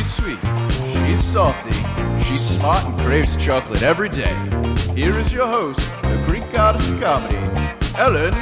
She's sweet, she's salty, she's smart and craves chocolate every day. Here is your host, the Greek goddess of comedy, Ellen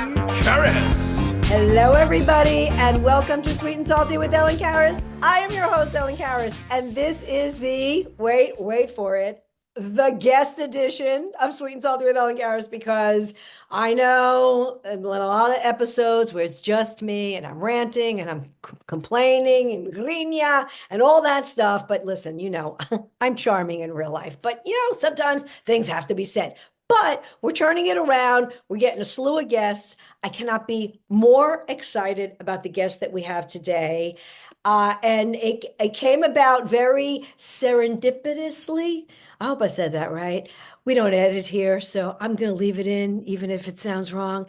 Karis. Hello, everybody, and welcome to Sweet and Salty with Ellen Karis. I am your host, Ellen Karis, and this is the, wait for it, the guest edition of Sweet and Salty with Ellen Karis, because I know in a lot of episodes where it's just me and I'm ranting and I'm complaining and grinya and all that stuff. But listen, you know, I'm charming in real life, but you know, sometimes things have to be said. But we're turning it around. We're getting a slew of guests. I cannot be more excited about the guest that we have today. And it came about very serendipitously. I hope I said that right. We don't edit here, so I'm going to leave it in, even if it sounds wrong.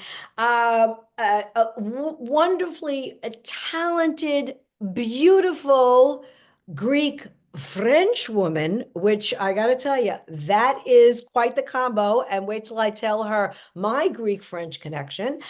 Wonderfully talented, beautiful Greek French woman, which I got to tell you, that is quite the combo. And wait till I tell her my Greek French connection.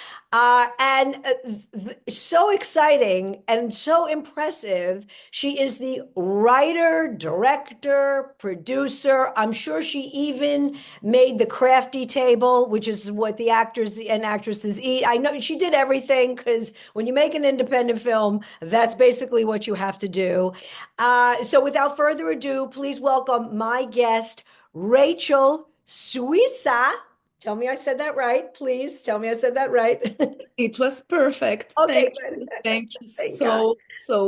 So exciting and so impressive. She is the writer, director, producer. I'm sure she even made the crafty table, which is what the actors and actresses eat. I know she did everything, because when you make an independent film, that's basically what you have to do. So without further ado, please welcome my guest, Rachel Suissa. Tell me I said that right. Please tell me I said that right. It was perfect. Okay, Thank you Thank so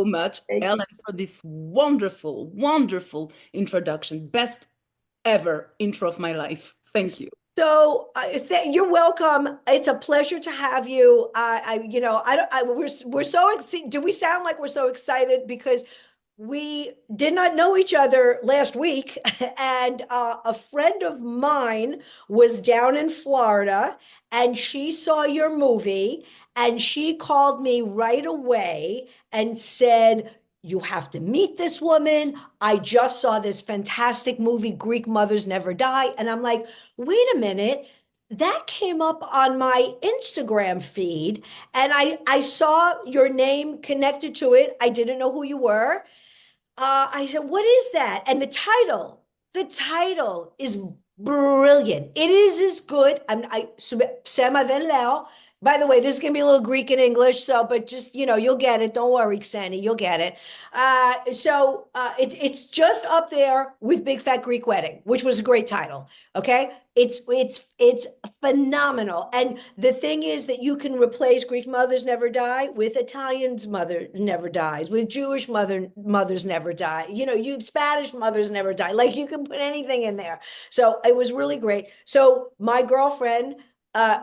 much, Thank Ellen, for this wonderful introduction. Best ever intro of my life. Thank you. So you're welcome. It's a pleasure to have you. We're so excited. Do we sound like we're so excited? Because we did not know each other last week, and a friend of mine was down in Florida, and she saw your movie, and she called me right away and said, "You have to meet this woman. I just saw this fantastic movie, Greek Mothers Never Die." And I'm like, wait a minute. That came up on my Instagram feed, and I saw your name connected to it. I didn't know who you were. I said, "What is that?" And the title is brilliant. It is as good. Sema then Leo. By the way, this is going to be a little Greek and English, so, but just, you know, you'll get it. Don't worry, Xeni, you'll get it. It's just up there with Big Fat Greek Wedding, which was a great title. Okay. It's phenomenal. And the thing is that you can replace Greek Mothers Never Die with Italians Mother Never Dies, with Jewish mothers never die. You know, Spanish mothers never die. Like, you can put anything in there. So it was really great. So my girlfriend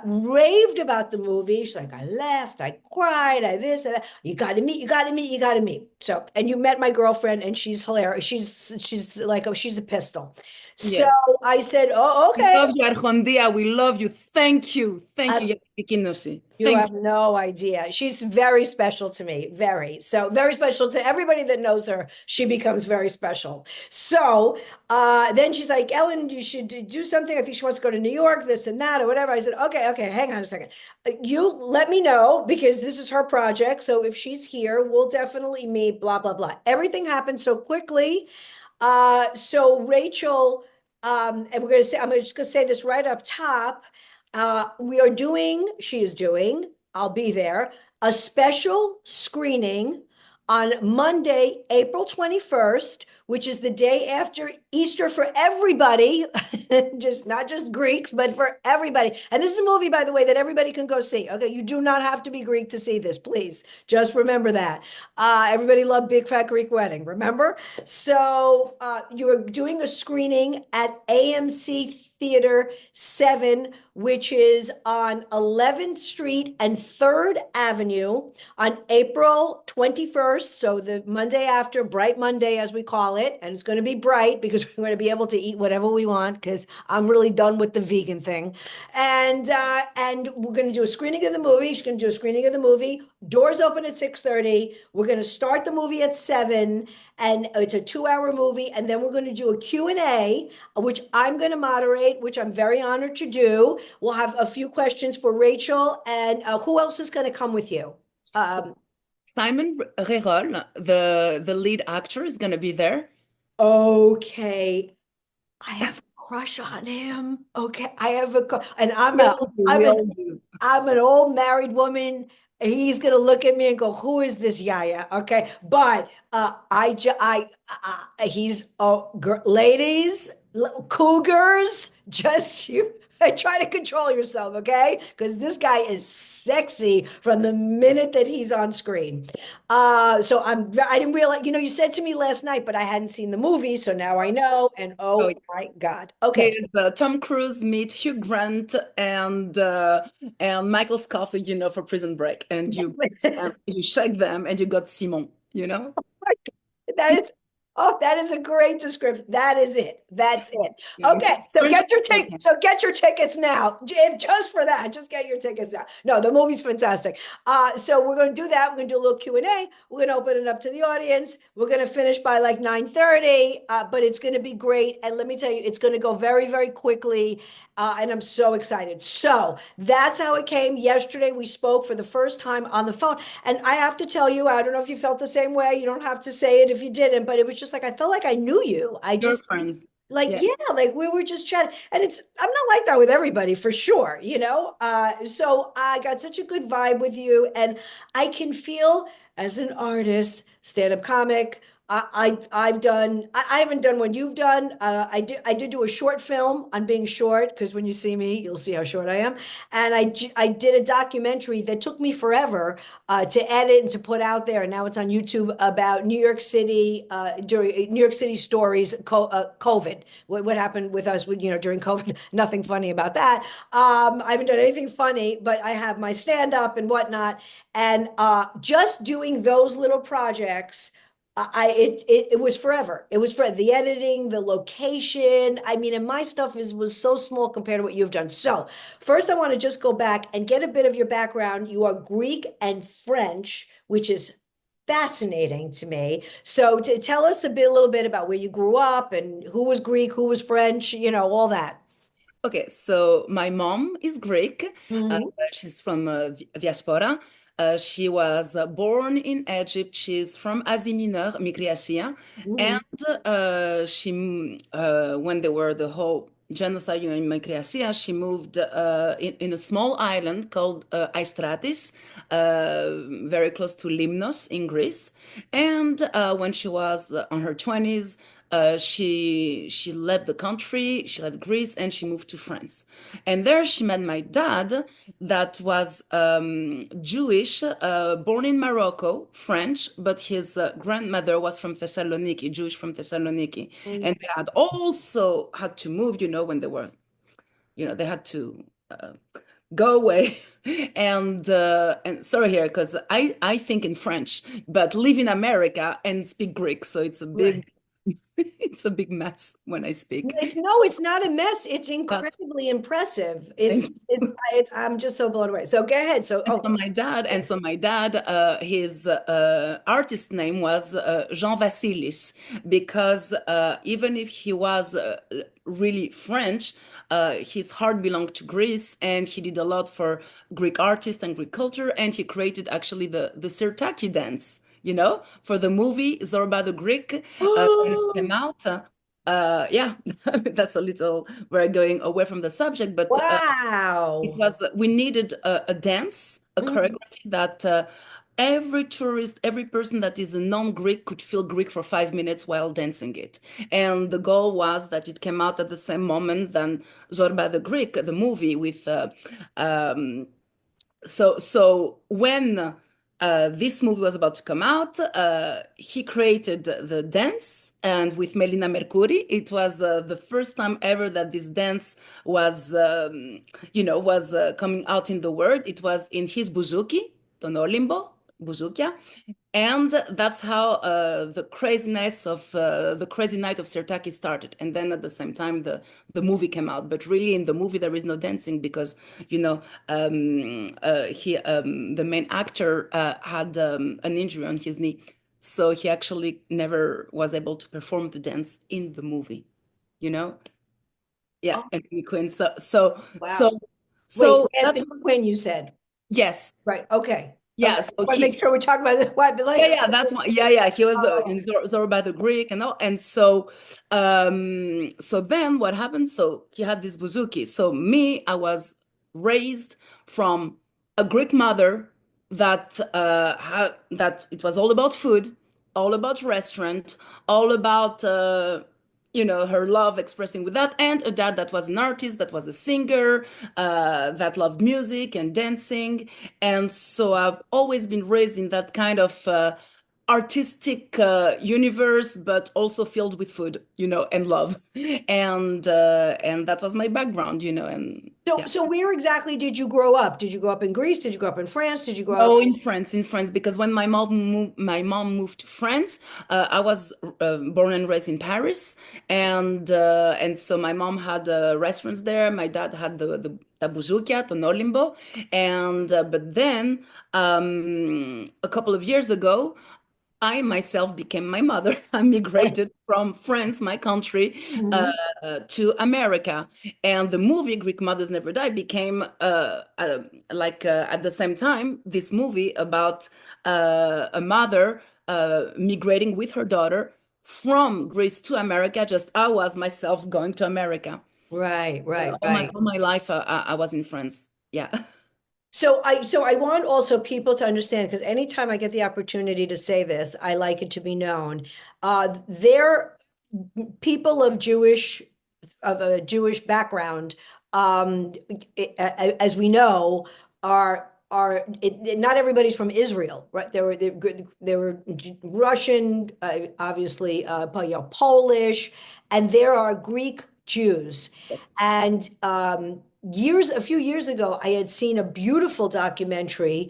raved about the movie. She's like, "I laughed, I cried, I this and that. You got to meet. So, and you met my girlfriend, and she's hilarious. She's a pistol. So Yes. I said, "Oh, okay." We love you, Arjondia. We love you. Thank you. You have no idea. She's very special to me. Very special to everybody that knows her. She becomes very special. So then she's like, "Ellen, you should do something. I think she wants to go to New York, this and that, or whatever." I said, okay, hang on a second. You let me know, because this is her project. So if she's here, we'll definitely meet, blah, blah, blah. Everything happened so quickly. So Rachel, and I'm just going to say this right up top. She is doing, I'll be there, a special screening on Monday, April 21st, which is the day after Easter for everybody, not just Greeks, but for everybody. And this is a movie, by the way, that everybody can go see. Okay, you do not have to be Greek to see this, please. Just remember that. Everybody loved Big Fat Greek Wedding, remember? So you're doing a screening at AMC Theater 7, which is on 11th Street and 3rd Avenue on April 21st. So the Monday after, Bright Monday, as we call it. And it's going to be bright, because we're going to be able to eat whatever we want, because I'm really done with the vegan thing. And we're going to do a screening of the movie. She's going to do a screening of the movie. Doors open at 6:30. We're going to start the movie at 7. And it's a 2-hour movie. And then we're going to do a Q&A, which I'm going to moderate, which I'm very honored to do. We'll have a few questions for Rachel. And who else is going to come with you? Simon Rerol, the lead actor, is going to be there. Okay. I have a crush on him. Okay. I have and We all do. We all do. I'm an old married woman. He's gonna look at me and go, "Who is this Yaya?" Okay, but he's ladies, cougars, just you. Try to control yourself, okay? Because this guy is sexy from the minute that he's on screen. So I didn't realize, you said to me last night, but I hadn't seen the movie, so now I know. And Oh, oh yeah. my God, He okay. is Tom Cruise meet Hugh Grant and Michael Scofield, for Prison Break, and you shake them, and you got Simon, you know. That is, oh, that is a great description. That is it. That's it. And Okay, he's so French. get your tickets now. Just for that, just get your tickets now. No, the movie's fantastic. So we're going to do that. We're going to do a little Q&A. We're going to open it up to the audience. We're going to finish by like 9:30, but it's going to be great. And let me tell you, it's going to go very, very quickly. And I'm so excited. So that's how it came. Yesterday, we spoke for the first time on the phone. And I have to tell you, I don't know if you felt the same way. You don't have to say it if you didn't, but it was just like, I felt like I knew you. I Your just, friends. like, Yeah. yeah, like we were just chatting. And I'm not like that with everybody for sure, So I got such a good vibe with you. And I can feel as an artist, stand-up comic, I haven't done what you've done. I did do a short film on being short because when you see me, you'll see how short I am. And I did a documentary that took me forever to edit and to put out there. And now it's on YouTube about New York City during New York City stories, COVID. What happened with us, during COVID? Nothing funny about that. I haven't done anything funny, but I have my stand up and whatnot. And just doing those little projects it was forever. It was for the editing, the location. I mean, and my stuff was so small compared to what you've done. So first, I want to just go back and get a bit of your background. You are Greek and French, which is fascinating to me. So to tell us a little bit about where you grew up and who was Greek, who was French, all that. Okay, so my mom is Greek. Mhm. She's from diaspora. She was born in Egypt. She's from Asie Mineure, Micri-Asia. And Mhm. when there were the whole genocide, in Micri-Asia, she moved in a small island called Aistratis, very close to Limnos in Greece. And when she was on her 20s, she left the country, she left Greece, and she moved to France. And there she met my dad, that was Jewish, born in Morocco, French, but his grandmother was from Thessaloniki, Jewish from Thessaloniki. And they had also had to move, when they were, they had to go away. And sorry here, because I think in French, but live in America and speak Greek, so it's a Right. big it's a big mess when I speak. It's not a mess. It's But incredibly impressive. thank you. I'm just so blown away. So go ahead. So, And so my dad, his artist name was Jean Vasilis, because even if he was really French, his heart belonged to Greece, and he did a lot for Greek artists and Greek culture, and he created actually the Sirtaki dance, for the movie Zorba the Greek, when it came out. Yeah, that's a little, we're going away from the subject, but it wow. was we needed a dance, a Mhm. choreography that every tourist, every person that is a non-Greek could feel Greek for 5 minutes while dancing it. And the goal was that it came out at the same moment than Zorba the Greek, the movie with um, so when this movie was about to come out, he created the dance, and with Melina Mercouri, it was the first time ever that this dance was coming out in the world. It was in his buzuki, Tonolimbo, buzukia, and that's how the craziness of the crazy night of Sirtaki started. And then at the same time, the movie came out. But really, in the movie, there is no dancing because, the main actor had an injury on his knee. So he actually never was able to perform the dance in the movie, you know? Yeah, Oh, Anthony Quinn. So, so, wow. so, Wait, so that Anthony was, Quinn, you said. yes. Right. Okay. Okay, Yeah, I so want to make sure we're talking about what the yeah, like. yeah, that's why. Yeah, yeah, he was Oh, in Zorba the Greek and all. And so, so then what happened? So he had this bouzouki. So me, I was raised from a Greek mother that had that it was all about food, all about restaurant, all about her love expressing with that, and a dad that was an artist, that was a singer, that loved music and dancing. And so I've always been raised in that kind of artistic universe, but also filled with food, and love. And that was my background, and so yeah. so where exactly did you grow up? Did you grow up in Greece? Did you grow up in France? Did you grow up? No, in France, because when my mom moved to France, I was born and raised in Paris, and so my mom had restaurants there. My dad had the Tabuzuki, Tonolimbo, and but then a couple of years ago, I myself became my mother. I migrated from France, my country, Mhm. to America. And the movie Greek Mothers Never Die became, at the same time, this movie about a mother migrating with her daughter from Greece to America, just I was myself going to America. Right, right, All my, right. all my life, I was in France. Yeah. So I want also people to understand, because anytime I get the opportunity to say this, I like it to be known. There people of a Jewish background, um, as we know, not everybody's from Israel, right? There were Russian, obviously, Polish, and there are Greek Jews. Yes. And a few years ago, I had seen a beautiful documentary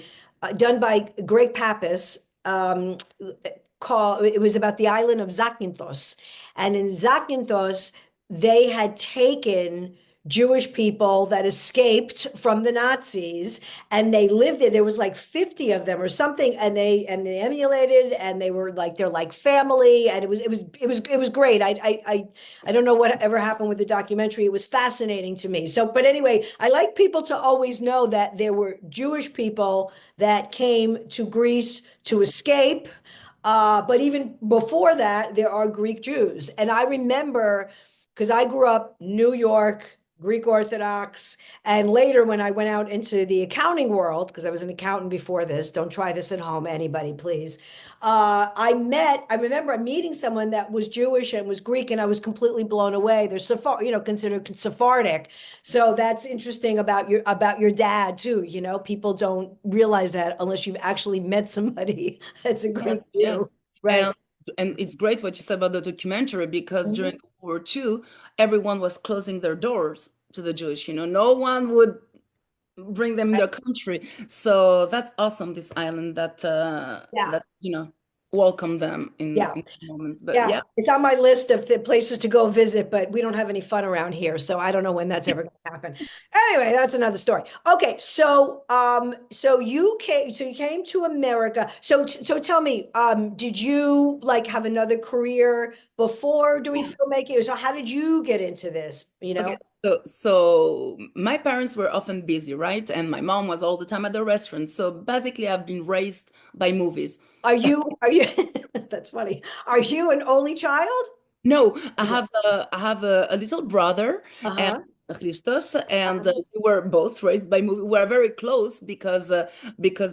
done by Greg Pappas, called, it was about the island of Zakynthos. And in Zakynthos, they had taken Jewish people that escaped from the Nazis, and they lived there. There was like 50 of them or something, and they emulated, and they were like, they're like family, and it was great. I don't know what ever happened with the documentary. It was fascinating to me. So, but anyway, I like people to always know that there were Jewish people that came to Greece to escape. But even before that, there are Greek Jews. And I remember, because I grew up New York, Greek Orthodox, and later when I went out into the accounting world, because I was an accountant before this, don't try this at home, anybody, please. I remember meeting someone that was Jewish and was Greek, and I was completely blown away. They're considered Sephardic. So that's interesting about your dad too. People don't realize that unless you've actually met somebody that's a Greek Yes, Jew, yes. right? And it's great what you said about the documentary, because during Mhm. World War II, everyone was closing their doors to the Jewish. No one would bring them in their country. So that's awesome, this island that Yeah. welcome them in Yeah. moments. But Yeah, yeah. it's on my list of places to go visit, but we don't have any fun around here, so I don't know when that's ever going to happen. Anyway, that's another story. Okay, so you came to America. So tell me, did you like have another career before doing filmmaking? So how did you get into this, you Okay. know? So my parents were often busy, right? And my mom was all the time at the restaurant. So basically, I've been raised by movies. Are you that's funny. Are you an only child? No, I Okay. have a little brother, and Uh-huh. Christos, and we were both raised by movie. We are very close because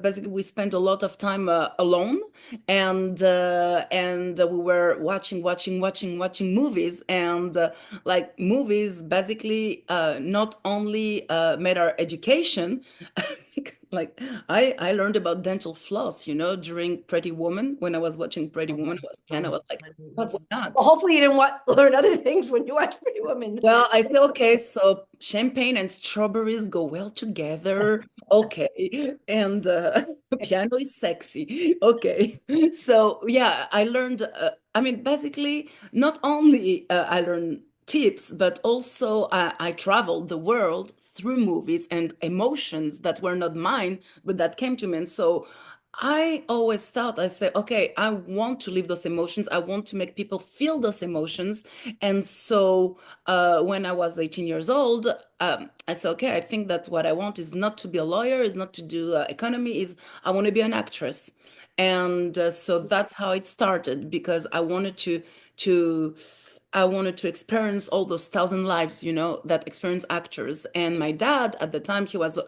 basically we spent a lot of time alone, and we were watching movies, and like movies basically not only made our education. Like I learned about dental floss, during Pretty Woman. When I was watching Pretty Oh, Woman, I that's was 10. I so was like, funny. what's that? Well, hopefully you didn't learn other things when you watch Pretty Woman. Well, I say, okay, so champagne and strawberries go well together. Okay. And piano is sexy. Okay. So, yeah, I learned, I mean, basically, not only I learned tips, but also I traveled the world through movies and emotions that were not mine, but that came to me. And so I always thought, I say, okay, I want to live those emotions. I want to make people feel those emotions. And so when I was 18 years old, I said, okay, I think that what I want is not to be a lawyer, is not to do economy, is I want to be an actress. And so that's how it started because to I wanted to experience all those thousand lives, that experience actors. And my dad at the time, he was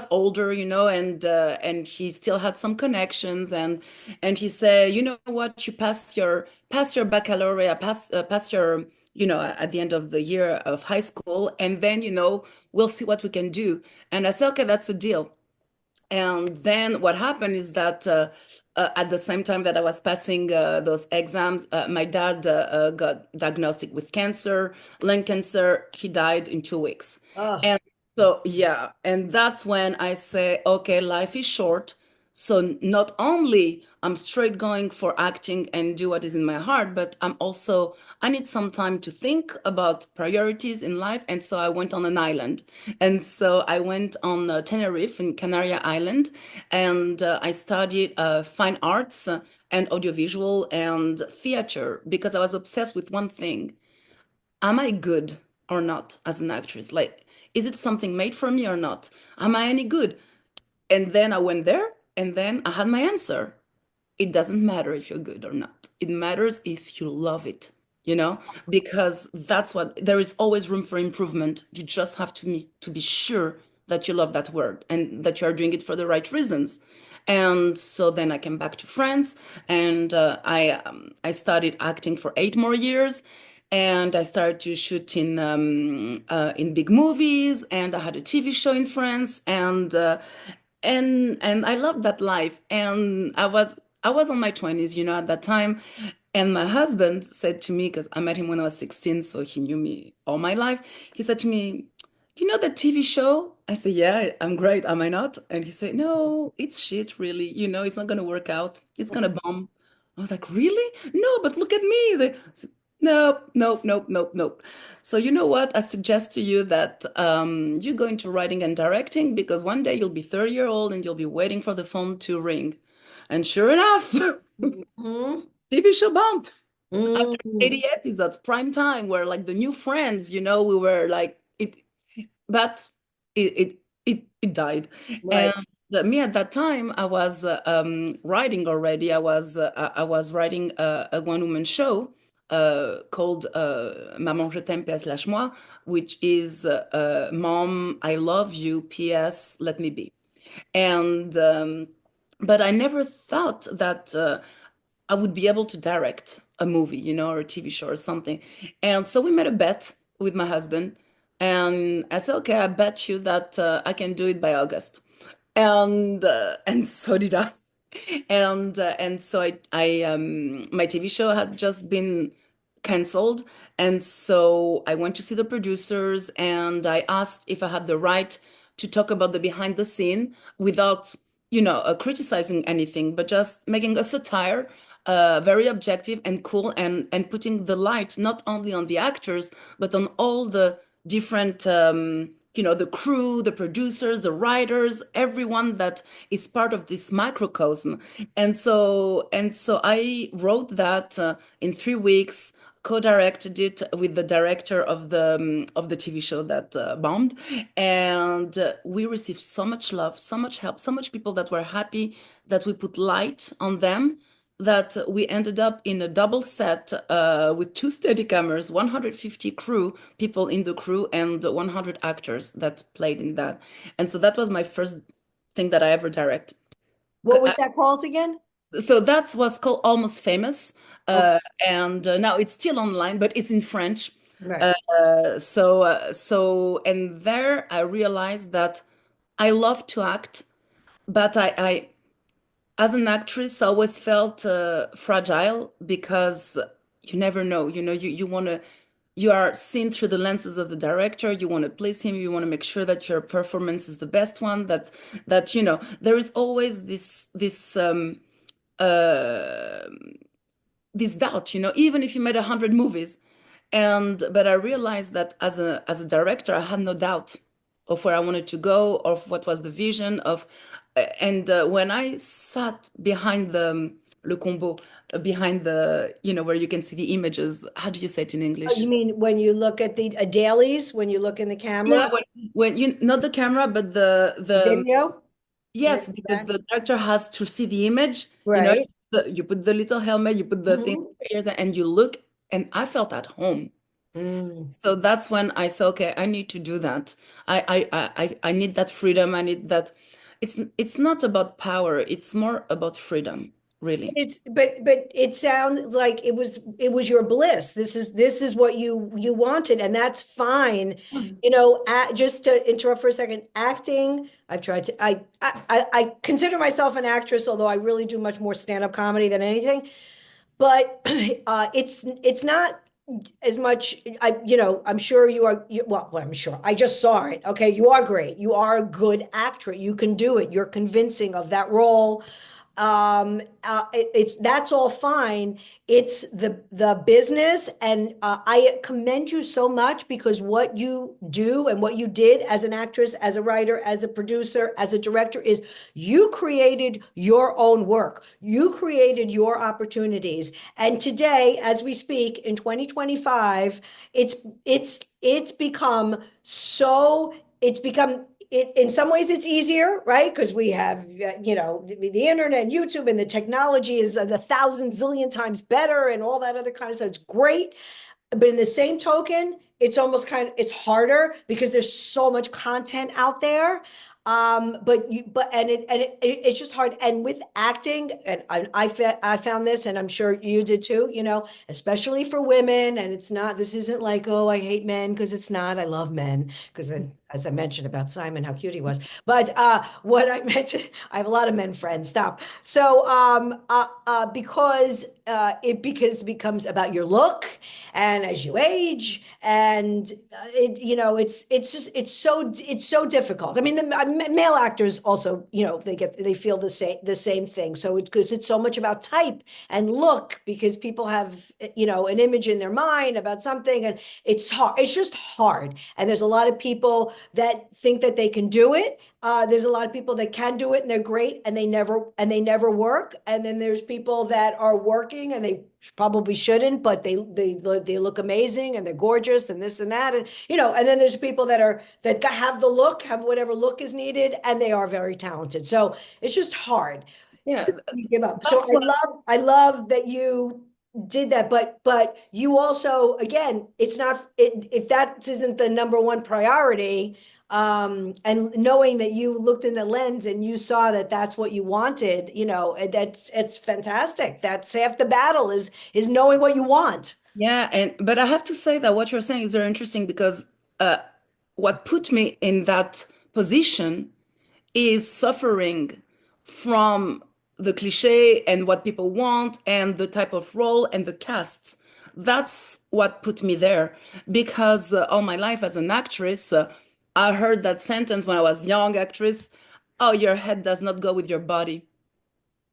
older, and he still had some connections. And he said, you know what, you pass your baccalaureate, pass your, at the end of the year of high school, and then we'll see what we can do. And I said, okay, that's a deal. And then what happened is that at the same time that I was passing those exams, my dad got diagnosed with cancer, lung cancer. He died in 2 weeks. Oh, And so, yeah, and that's when I say, okay, life is short. So not only I'm straight going for acting and do what is in my heart, but I need some time to think about priorities in life. And so I went on an island. And so I went on Tenerife in Canary Island, and I studied fine arts and audiovisual and theater because I was obsessed with one thing. Am I good or not as an actress? Like, is it something made for me or not? Am I any good? And then I went there, and then I had my answer. It doesn't matter if you're good or not. It matters if you love it, you know, because that's what there is always room for improvement. You just have to be sure that you love that word and that you are doing it for the right reasons. And so then I came back to France, and I studied acting for 8 more years, and I started to shoot in big movies, and I had a TV show in France, and I loved that life. And I was on my 20s, at that time. And my husband said to me, because I met him when I was 16, so he knew me all my life. He said to me, "You know that TV show?" I said, "Yeah, I'm great, am I not?" And he said, "No, it's shit, really. It's not gonna work out. It's gonna bomb." I was like, "Really? No, but look at me." Nope, nope, nope, nope, nope. So you know what? I suggest to you that you go into writing and directing because one day you'll be 30-year-old and you'll be waiting for the phone to ring. And sure enough, mhm, TV show bombed. After mhm. 80 episodes, prime time, where like the new friends, we were like it, but it died. Right. And me at that time, I was writing already. I was writing a one-woman show called Maman, je t'aime, PS lâche-moi, which is Mom, I love you, PS, let me be. And but I never thought that I would be able to direct a movie, or a TV show or something. And so we made a bet with my husband, and I said, "Okay, I bet you that I can do it by August." And so did I. And so my TV show had just been canceled, and so I went to see the producers, and I asked if I had the right to talk about the behind the scene without, criticizing anything, but just making a satire, very objective and cool, and putting the light not only on the actors but on all the different the crew, the producers, the writers, everyone that is part of this microcosm. And so I wrote that in 3 weeks, co-directed it with the director of the TV show that bombed, and we received so much love, so much help, so much people that were happy that we put light on them, that we ended up in a double set with two Steadicamers, 150 crew people in the crew, and 100 actors that played in that. And so that was my first thing that I ever direct. What was that called again? So that was called Almost Famous, Okay, and now it's still online, but it's in French. right. And there I realized that I love to act, but as an actress, I always felt fragile because you never know. You are seen through the lenses of the director. You want to please him. You want to make sure that your performance is the best one. That there is always uh, this doubt. Even if you made 100 movies, but I realized that as a director, I had no doubt of where I wanted to go, of what was the vision of And when I sat behind the le combo, behind the, where you can see the images. How do you say it in Oh, English? you mean when you look at the dailies, when you look in the Yeah, camera, when you, not the camera, but the video? And then yes, because back? the director has to see the image. Right. You put the little helmet, you put the thing Mhm. in your ears, and you look. And I felt at home. Mm. So that's when I said, okay, I need to do that. I need that freedom. I need that. It's not about power. It's more about freedom, really. But it sounds like it was your bliss. This is what you wanted, and that's fine. Mm. Just to interrupt for a second, acting. I've tried to. I consider myself an actress, although I really do much more stand-up comedy than anything. But it's not as much. I'm sure you are. Well, I'm sure. I just saw it. Okay, you are great. You are a good actress. You can do it. You're convincing of that role. It's that's all fine. It's the business, and I commend you so much because what you do and what you did as an actress, as a writer, as a producer, as a director is you created your own work. You created your opportunities. And today, as we speak in 2025, it's become so it's become in some ways it's easier, right? Because we have the internet and YouTube, and the technology is a thousand zillion times better and all that other kind of stuff. It's great. But in the same token, it's harder because there's so much content out there. It's just hard. And with acting, and I found this, and I'm sure you did too, especially for women. And this isn't like, oh, I hate men, because it's not. I love men, because as I mentioned about Simon, how cute he was. But what I mentioned, I have a lot of men friends. Stop. So because it becomes about your look, and as you age, and it's so difficult. I mean, the male actors also, they feel the same thing. So because it's so much about type and look, because people have an image in their mind about something, and it's hard. It's just hard. And there's a lot of people that think that they can do it. There's a lot of people that can do it and they're great, and they never work. And then there's people that are working and they probably shouldn't, but they look amazing and they're gorgeous and this and that. And then there's people that have the look, have whatever look is needed, and they are very talented. So it's just hard. Yeah, You give up. So that's what. I love that you did that, but you also, again, it's not if that isn't the number one priority, and knowing that you looked in the lens and you saw that that's what you wanted, it's fantastic. That's half the battle, is knowing what you want. Yeah, but I have to say that what you're saying is very interesting because uh, what put me in that position is suffering from the cliche and what people want and the type of role and the casts. That's what put me there because all my life as an actress, I heard that sentence when I was young actress, oh, your head does not go with your body.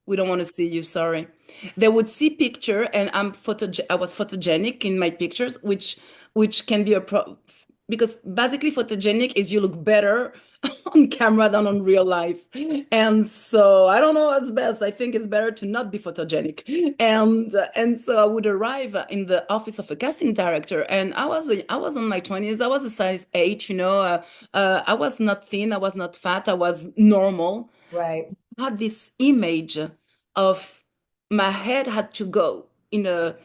We don't want to see you, sorry. They would see picture and I was photogenic in my pictures, which can be a pro because basically photogenic is you look better on camera than on real life. And so I don't know what's best. I think it's better to not be photogenic. And so I would arrive in the office of a casting director, and I was on my 20s. I was a size 8, I was not thin, I was not fat, I was normal. Right. Had this image of my head had to go in a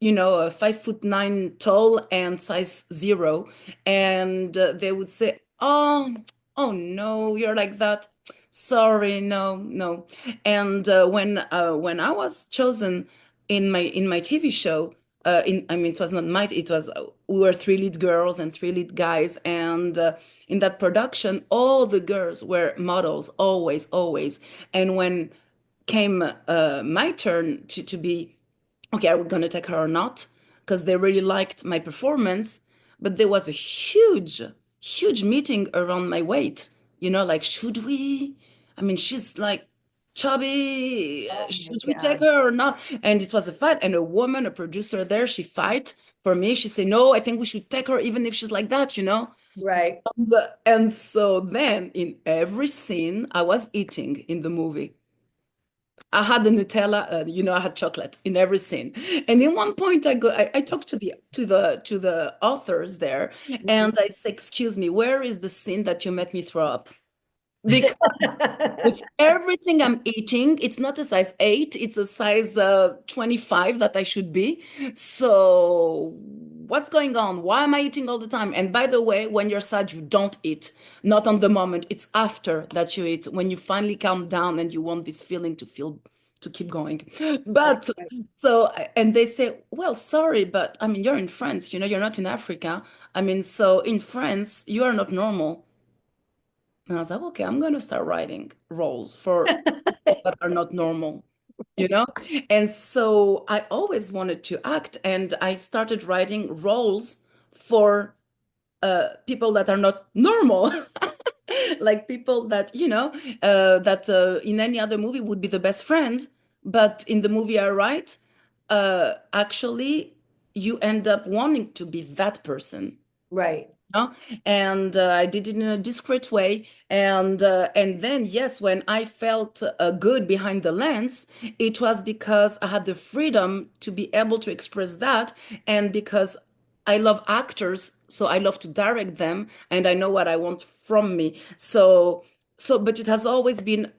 5'9" tall and size 0, and they would say, oh no, you're like that. Sorry, no, no. And when I was chosen in my TV show, I mean, it was not it was we were three lead girls and three lead guys, and in that production, all the girls were models, always, always. And when came my turn to be, okay, are we going to take her or not? Because they really liked my performance, but there was a huge, huge meeting around my weight. Like, should we? I mean, she's like chubby. Oh my Should we take God. her or not? And it was a fight. And a woman, a producer there, she fight for me. She said, no, I think we should take her, even if she's like that. Right. And so then in every scene, I was eating in the movie. I had the Nutella, I had chocolate in every scene. And in one point, I talked to the authors there, Mhm. and I said, "Excuse me, where is the scene that you made me throw up?" Because with everything I'm eating, it's not a size 8, it's a size 25 that I should be. So, what's going on? Why am I eating all the time? And by the way, when you're sad, you don't eat. Not on the moment. It's after that you eat, when you finally calm down and you want this feeling to keep going. Right, But right. so, and they say, well, sorry, but I mean, you're in France, you're not in Africa. I mean, so in France, you are not normal. And I was like, okay, I'm going to start writing roles for people that are not normal, you know? And so I always wanted to act, and I started writing roles for people that are not normal, like people that, that in any other movie would be the best friend. But in the movie I write, actually, you end up wanting to be that person, Right. know? And I did it in a discreet way. And then yes, when I felt good behind the lens, it was because I had the freedom to be able to express that, and because I love actors, so I love to direct them, and I know what I want from me. But it has always been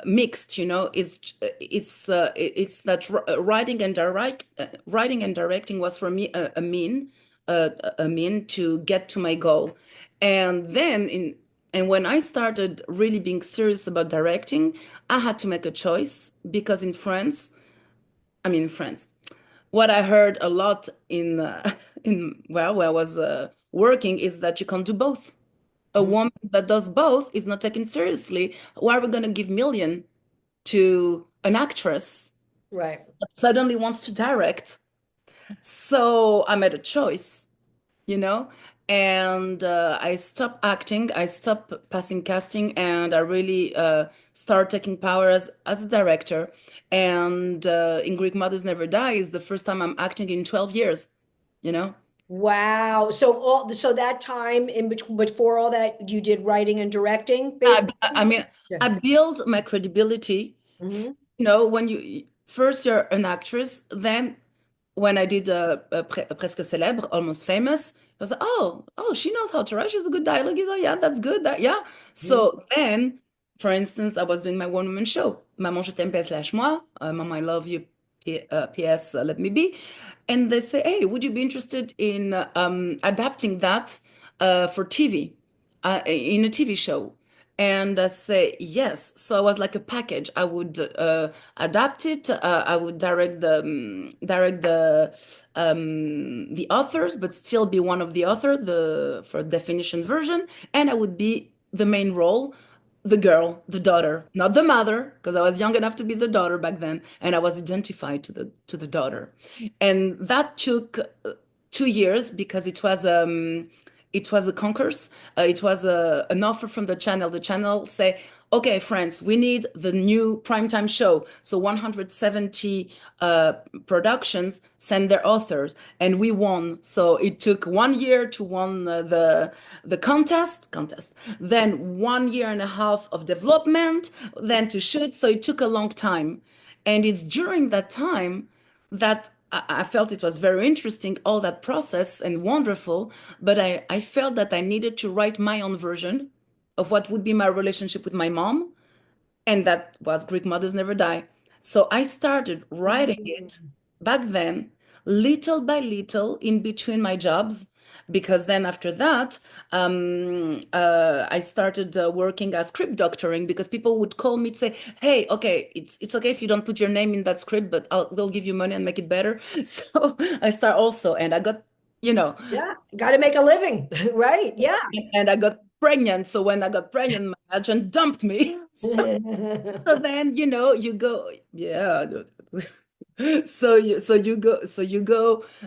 mixed, it's that writing and directing was for me a mean to get to my goal. And then and when I started really being serious about directing, I had to make a choice, because in France, what I heard a lot in where I was working is that you can't do both. A Mhm. woman that does both is not taken seriously. Why are we going to give million to an actress Right. that suddenly wants to direct? So I made a choice, you know and I stopped acting, I stopped passing casting, and I really started taking power as a director. And in Greek Mothers Never Die is the first time I'm acting in 12 years, you know Wow. So that time in between, before all that, you did writing and directing, I, basically? I mean, Yeah. I build my credibility. Hmm. When you first you're an actress, then when I did Presque Célèbre, Almost Famous, I was like, oh, she knows how to write. She's a good dialogue. He's like, yeah, that's good. Yeah. So then, for instance, I was doing my one-woman show, Maman, je t'aime, PS/moi, Mama, I love you, PS, let me be. And they say, hey, would you be interested in adapting that for TV, in a TV show? And I say yes. So I was like a package. I would adapt it. I would direct the authors, but still be one of the author, the for definition version, and I would be the main role, the girl, the daughter, not the mother, because I was young enough to be the daughter back then, and I was identified to the daughter. And that took 2 years, because it was a concourse. It was an offer from the channel. The channel say, okay, France, we need the new primetime show. So 170 productions send their authors, and we won. So it took 1 year to win the contest, then 1 year and a half of development, then to shoot. So it took a long time. And it's during that time that I felt it was very interesting, all that process, and wonderful, but I felt that I needed to write my own version of what would be my relationship with my mom, and that was Greek Mothers Never Die. So I started writing it Hmm. back then, little by little, in between my jobs, because then after that, I started working as script doctoring, because people would call me to say, "Hey, okay, it's okay if you don't put your name in that script, but we'll give you money and make it better." So I start also, and I got, you know, Yeah. Got to make a living. Right. Yeah. and I got pregnant. So when I got pregnant, my agent dumped me. So then, you go, yeah.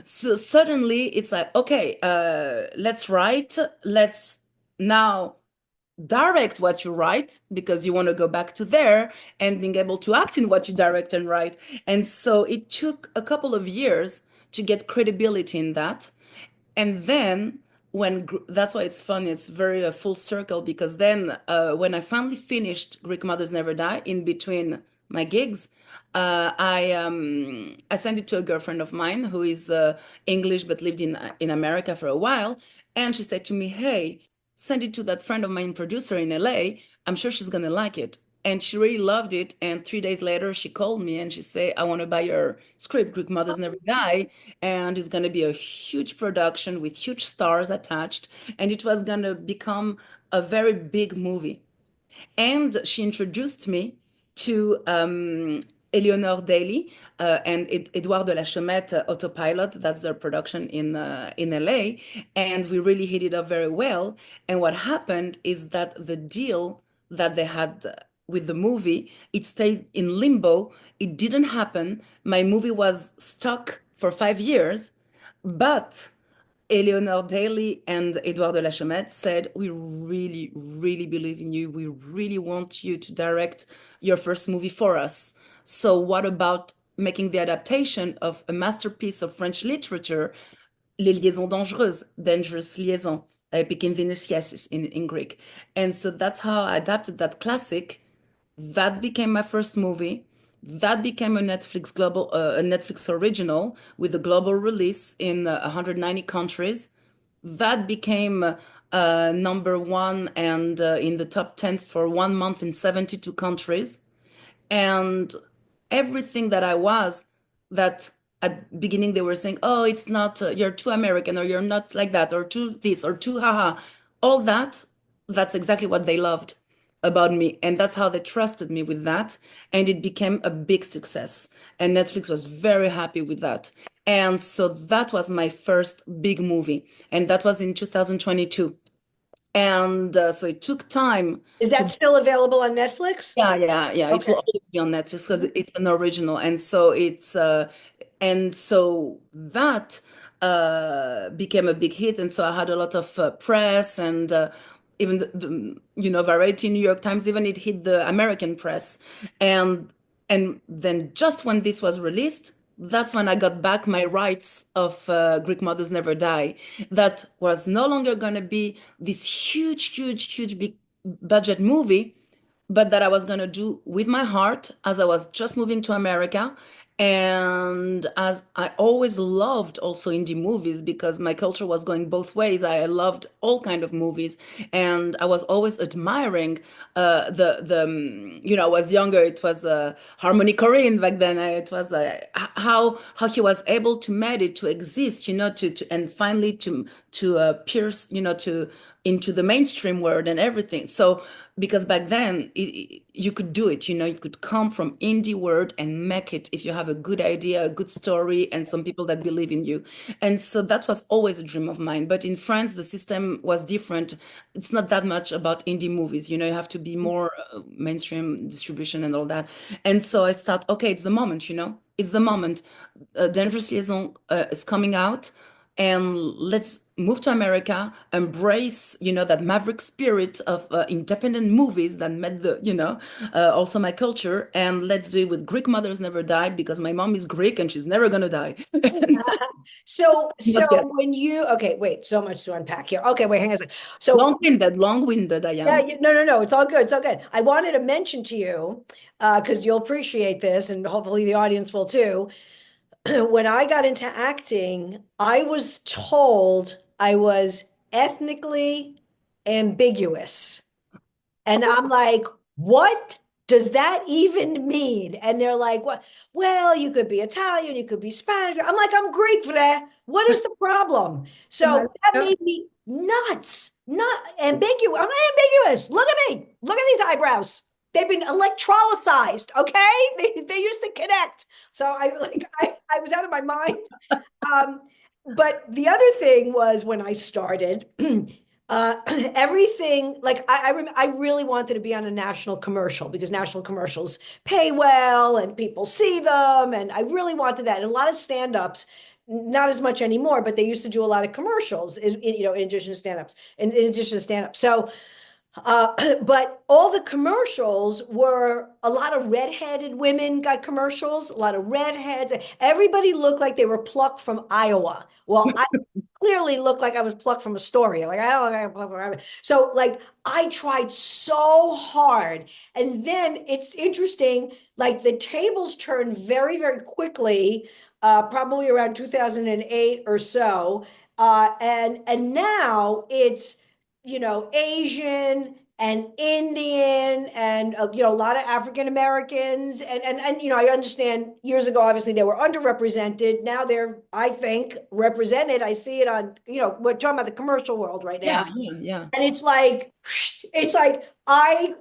So suddenly it's like, okay, let's write, let's now direct what you write, because you want to go back to there and being able to act in what you direct and write. And so it took a couple of years to get credibility in that. And then that's why it's fun. It's very full circle because then when I finally finished Greek Mothers Never Die in between my gigs, I sent it to a girlfriend of mine who is English but lived in America for a while, and she said to me, "Hey, send it to that friend of mine, producer in LA. I'm sure she's gonna like it." And she really loved it. And 3 days later, she called me and she said, "I want to buy your script, Greek Mothers Never Die." And it's going to be a huge production with huge stars attached. And it was going to become a very big movie. And she introduced me to Eleanor Daly and Edouard de la Chomette Autopilot. That's their production in LA. And we really hit it up very well. And what happened is that the deal that they had with the movie, it stayed in limbo. It didn't happen. My movie was stuck for 5 years, but Eleanor Daly and Edouard de la Chomette said, "We really, really believe in you. We really want you to direct your first movie for us. So what about making the adaptation of a masterpiece of French literature, Les Liaisons Dangereuses, Dangerous Liaison, Epikynthynesiasis in Greek?" And so that's how I adapted that classic. That became my first movie. That became a Netflix original with a global release in 190 countries. That became number one and in the top 10 for 1 month in 72 countries. And everything that I was, that at the beginning they were saying, "Oh, it's not, you're too American, or you're not like that, or too this, or too haha." All that, that's exactly what they loved about me. And that's how they trusted me with that. And it became a big success. And Netflix was very happy with that. And so that was my first big movie. And that was in 2022. And so it took time Is to that still available on Netflix? yeah. It Okay. will always be on Netflix because it's an original, and so that became a big hit, and so I had a lot of press and even Variety, New York Times, even it hit the American press, and then just when this was released, that's when I got back my rights of Greek Mothers Never Die. That was no longer going to be this huge big budget movie, but that I was going to do with my heart as I was just moving to America. And as I always loved also indie movies because my culture was going both ways. I loved all kind of movies, and I was always admiring I was younger. It was Harmony Korine back then. It was how he was able to make it to exist, and finally to pierce, to into the mainstream world and everything. So because back then you could do it, you could come from indie world and make it if you have a good idea, a good story, and some people that believe in you. And so that was always a dream of mine. But in France, the system was different. It's not that much about indie movies. You have to be more mainstream distribution and all that. And so I thought, okay, it's the moment, it's the moment. Dangerous Liaison is coming out, and let's move to America, embrace, that maverick spirit of independent movies that met also my culture, and let's do it with Greek Mothers Never Die because my mom is Greek and she's never gonna die. So Not yet. when okay, wait, so much to unpack here. Okay, wait, hang on a second. So Long-winded I yeah, am. no, it's all good. It's all good. I wanted to mention to you, because you'll appreciate this, and hopefully the audience will too. When I got into acting, I was told I was ethnically ambiguous. And I'm like, what does that even mean? And they're like, what? Well, you could be Italian, you could be Spanish. I'm like, I'm Greek, frère. What is the problem? So that made me nuts. Not ambiguous. I'm not ambiguous. Look at me. Look at these eyebrows. They've been electrolyzed, okay? They used to connect. So I was out of my mind. But the other thing was when I started, everything, like I really wanted to be on a national commercial because national commercials pay well and people see them, and I really wanted that. And a lot of stand-ups, not as much anymore, but they used to do a lot of commercials in addition to stand-ups. So But all the commercials were a lot of redheaded women got commercials, a lot of redheads. Everybody looked like they were plucked from Iowa. Well, I clearly looked like I was plucked from a story. Like I don't look like I'm plucked from Iowa. So like I tried so hard. And then it's interesting, like the tables turned very, very quickly, probably around 2008 or so. And now it's Asian and Indian and a lot of African Americans and I understand years ago obviously they were underrepresented. Now they're, I think, represented. I see it on, we're talking about the commercial world right now. Yeah. And it's like I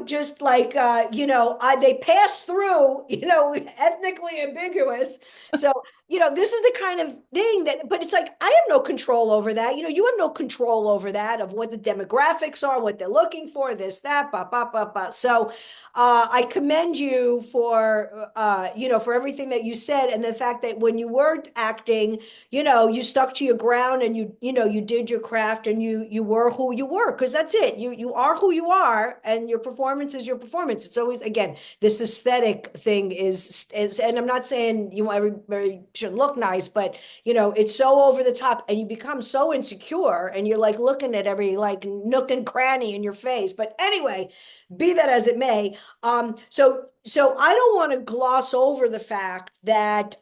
just like they pass through, ethnically ambiguous. So this is the kind of thing that, but it's like I have no control over that. You have no control over that of what the demographics are, what they're looking for, this, that, ba, ba, ba, ba. So I commend you for everything that you said, and the fact that when you were acting, you stuck to your ground and you did your craft and you were who you were, because that's it. You are who you are, and your performance is your performance. It's always, again, this aesthetic thing is, and I'm not saying everybody should look nice, but it's so over the top and you become so insecure and you're like looking at every like nook and cranny in your face. But anyway, be that as it may, so I don't want to gloss over the fact that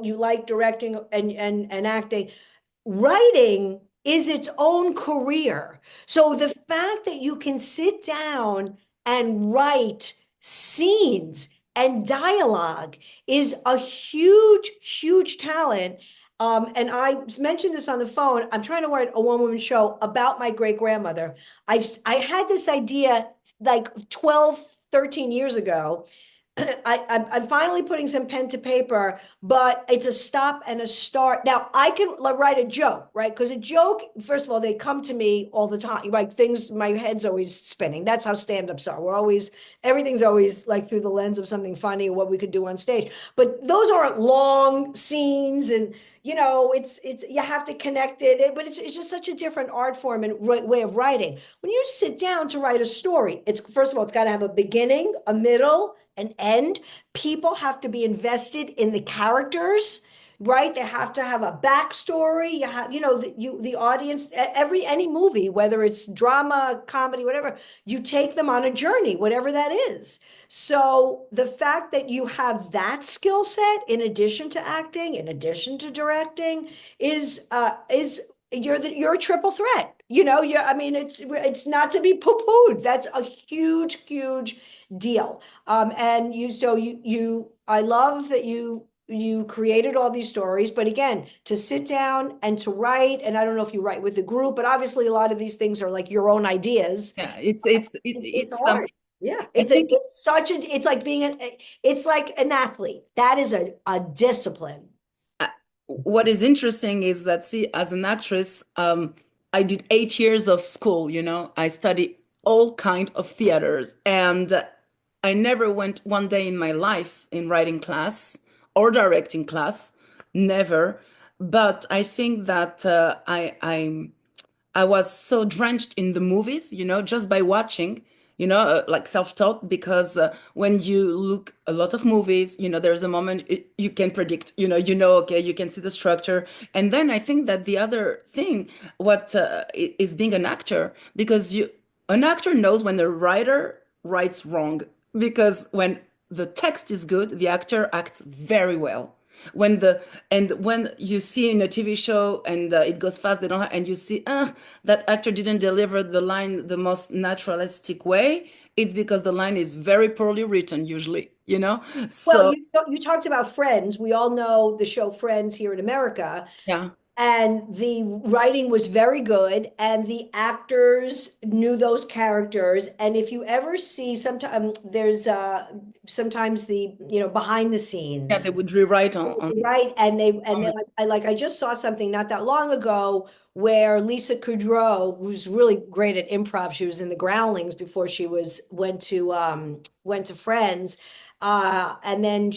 you like directing and acting. Writing is its own career. So the fact that you can sit down and write scenes and dialogue is a huge, huge talent. And I mentioned this on the phone. I'm trying to write a one-woman show about my great-grandmother. I had this idea like 12, 13 years ago. I'm finally putting some pen to paper, but it's a stop and a start. Now I can write a joke, right? Because a joke, first of all, they come to me all the time. Like things, my head's always spinning. That's how stand-ups are. Everything's always like through the lens of something funny or what we could do on stage. But those aren't long scenes, and it's you have to connect it. But it's just such a different art form and way of writing. When you sit down to write a story, it's first of all, it's got to have a beginning, a middle, an end. People have to be invested in the characters, right? They have to have a backstory. You have, the audience, any movie, whether it's drama, comedy, whatever, you take them on a journey, whatever that is. So the fact that you have that skill set in addition to acting, in addition to directing, is you're a triple threat. I mean, it's not to be poo-pooed. That's a huge, huge deal. And I love that you created all these stories, but again, to sit down and to write, and I don't know if you write with a group, but obviously a lot of these things are like your own ideas. Yeah, It's hard. Yeah, it's like an athlete. That is a discipline. What is interesting is that, see, as an actress, I did 8 years of school, I studied all kind of theaters, and I never went one day in my life in writing class or directing class, never. But I think that I was so drenched in the movies, just by watching, like self-taught, because when you look a lot of movies, there's a moment you can predict, okay, you can see the structure. And then I think that the other thing, what is being an actor, because an actor knows when the writer writes wrong, because when the text is good, the actor acts very well. When you see in a TV show and it goes fast, they don't and you see that actor didn't deliver the line the most naturalistic way, it's because the line is very poorly written usually, Well, so you talked about Friends. We all know the show Friends here in America. yeah. And the writing was very good, and the actors knew those characters. And if you ever see, sometimes there's sometimes the behind the Yeah, scenes, they would rewrite on right? And they I just saw something not that long ago where Lisa Kudrow, who's really great at improv, she was in the Groundlings before she went to Friends, And then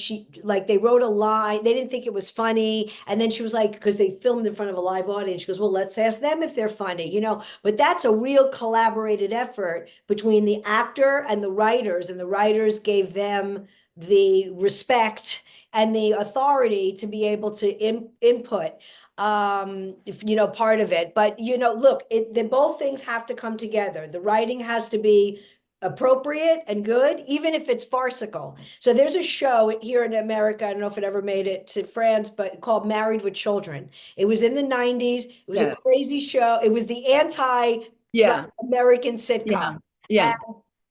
they wrote a line. They didn't think it was funny. And then she was like, because they filmed in front of a live audience, she goes, well, let's ask them if they're funny, but that's a real collaborated effort between the actor and the writers. And the writers gave them the respect and the authority to be able to input part of it. But look, both things have to come together. The writing has to be appropriate and good, even if it's farcical. So there's a show here in America, I don't know if it ever made it to France, but called Married with Children. It was in the 90s. It was a crazy show. It was the anti-American sitcom. Yeah.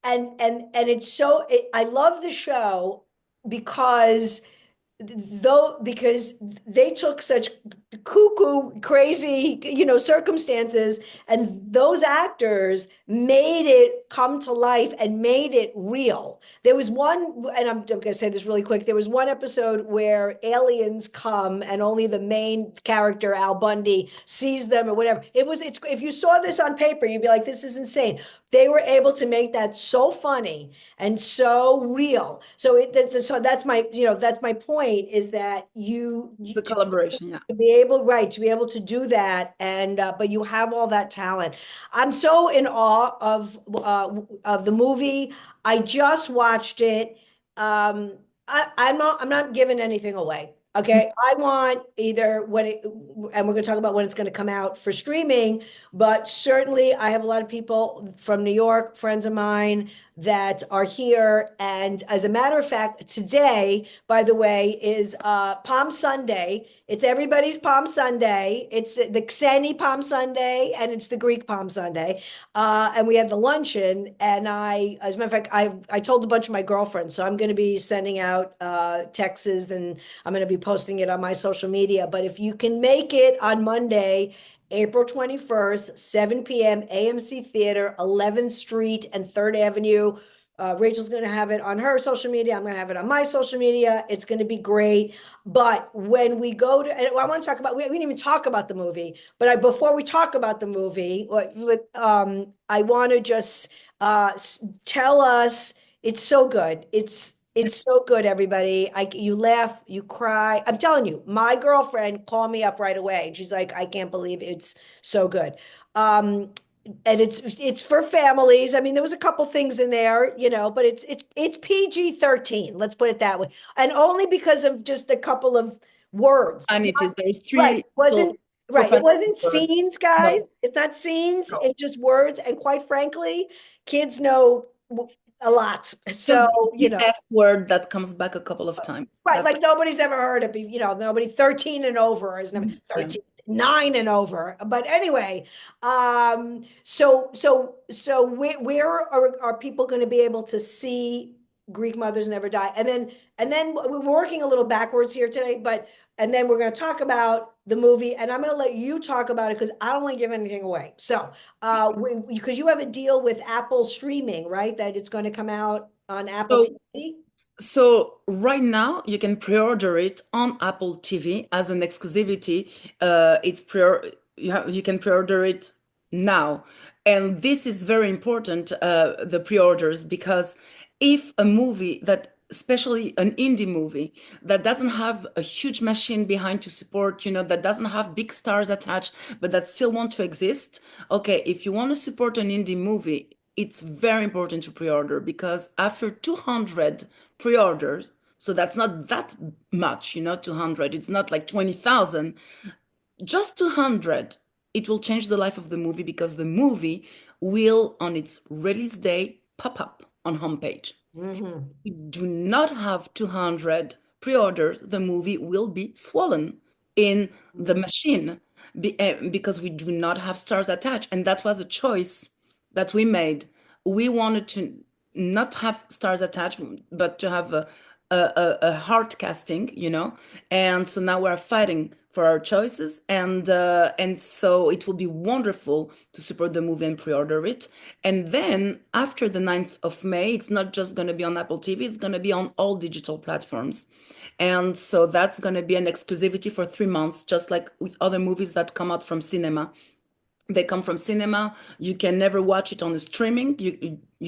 And it's I love the show because they took such cuckoo, crazy, circumstances, and those actors made it come to life and made it real. There was one, and I'm going to say this really quick. There was one episode where aliens come and only the main character, Al Bundy, sees them or whatever. If you saw this on paper, you'd be like, this is insane. They were able to make that so funny and so real. So that's my point, is that it's a collaboration, to be able to do that, and but you have all that talent. I'm so in awe of the movie. I just watched it. I'm not giving anything away. Okay, I want either and we're going to talk about when it's going to come out for streaming, but certainly I have a lot of people from New York, friends of mine, that are here. And as a matter of fact, today, by the way, is Palm Sunday. It's everybody's Palm Sunday. It's the Xeni Palm Sunday, and it's the Greek Palm Sunday. And we had the luncheon, and as a matter of fact, I told a bunch of my girlfriends, so I'm going to be sending out texts, and I'm going to be posting it on my social media. But if you can make it on Monday, April 21st, 7 p.m., AMC Theater, 11th Street and 3rd Avenue. Rachel's going to have it on her social media. I'm going to have it on my social media. It's going to be great. But when we go to, and I want to talk about, we didn't even talk about the movie, but before we talk about the movie, I want to just tell us, it's so good. It's so good, everybody. You laugh, you cry. I'm telling you, my girlfriend called me up right away, and she's like, I can't believe it's so good. And it's for families. I mean, there was a couple things in there, but it's PG-13. Let's put it that way, and only because of just a couple of words. And there's three. Right. It wasn't scenes, guys. No. It's not scenes. No. It's just words. And quite frankly, kids know a lot. So, F word that comes back a couple of times. Right. Like nobody's ever heard of it. Nobody 13 and over is never 13, 9 and over. But anyway, so where are people going to be able to see Greek Mothers Never Die? And then we're working a little backwards here today, and then we're going to talk about the movie, and I'm going to let you talk about it because I don't want to give anything away. So, because you have a deal with Apple streaming, right? That it's going to come out on Apple TV. So right now you can pre-order it on Apple TV as an exclusivity. You can pre-order it now, and this is very important. The pre-orders, because if a movie especially an indie movie that doesn't have a huge machine behind to support, that doesn't have big stars attached, but that still want to exist. Okay, if you want to support an indie movie, it's very important to pre-order, because after 200 pre-orders, so that's not that much, 200, it's not like 20,000, just 200, it will change the life of the movie, because the movie will, on its release day, pop up on homepage. Mm-hmm. If we do not have 200 pre-orders, the movie will be swollen in the machine because we do not have stars attached. And that was a choice that we made. We wanted to not have stars attached, but to have a hard casting, and so now we're fighting for our choices, and so it will be wonderful to support the movie and pre-order it. And then after the 9th of May, it's not just going to be on Apple TV, it's going to be on all digital platforms. And so that's going to be an exclusivity for 3 months, just like with other movies that come out from cinema. They come from cinema. You can never watch it on the streaming.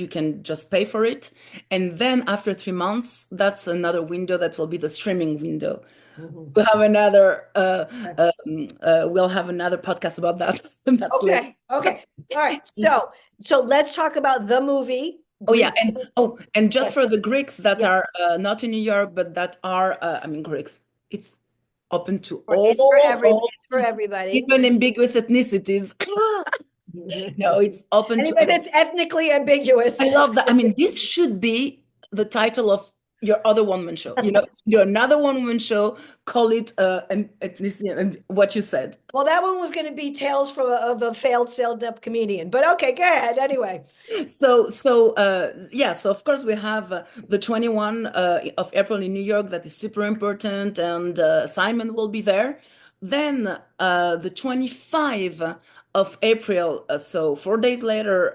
You can just pay for it. And then after 3 months, that's another window that will be the streaming window. Mhm. We'll have another Okay. we'll have another podcast about that. That's later. Okay. Okay. All right. So let's talk about the movie. Oh yeah, Greek. and just Yes. for the Greeks that Yeah. are not in New York, but that are I mean Greeks, it's open to It's for everybody. even ambiguous ethnicities. No, it's open to Anybody that's ethnically ambiguous. I love that. I mean, this should be the title of your other one-woman show. You know, do another one-woman show, call it an ethnicity and what you said. Well, that one was going to be Tales of a failed sailed up comedian. But okay, go ahead. Anyway. Yeah, so of course we have the 21 of April in New York that is super important, and Simon will be there. Then the 25 of April, so 4 days later,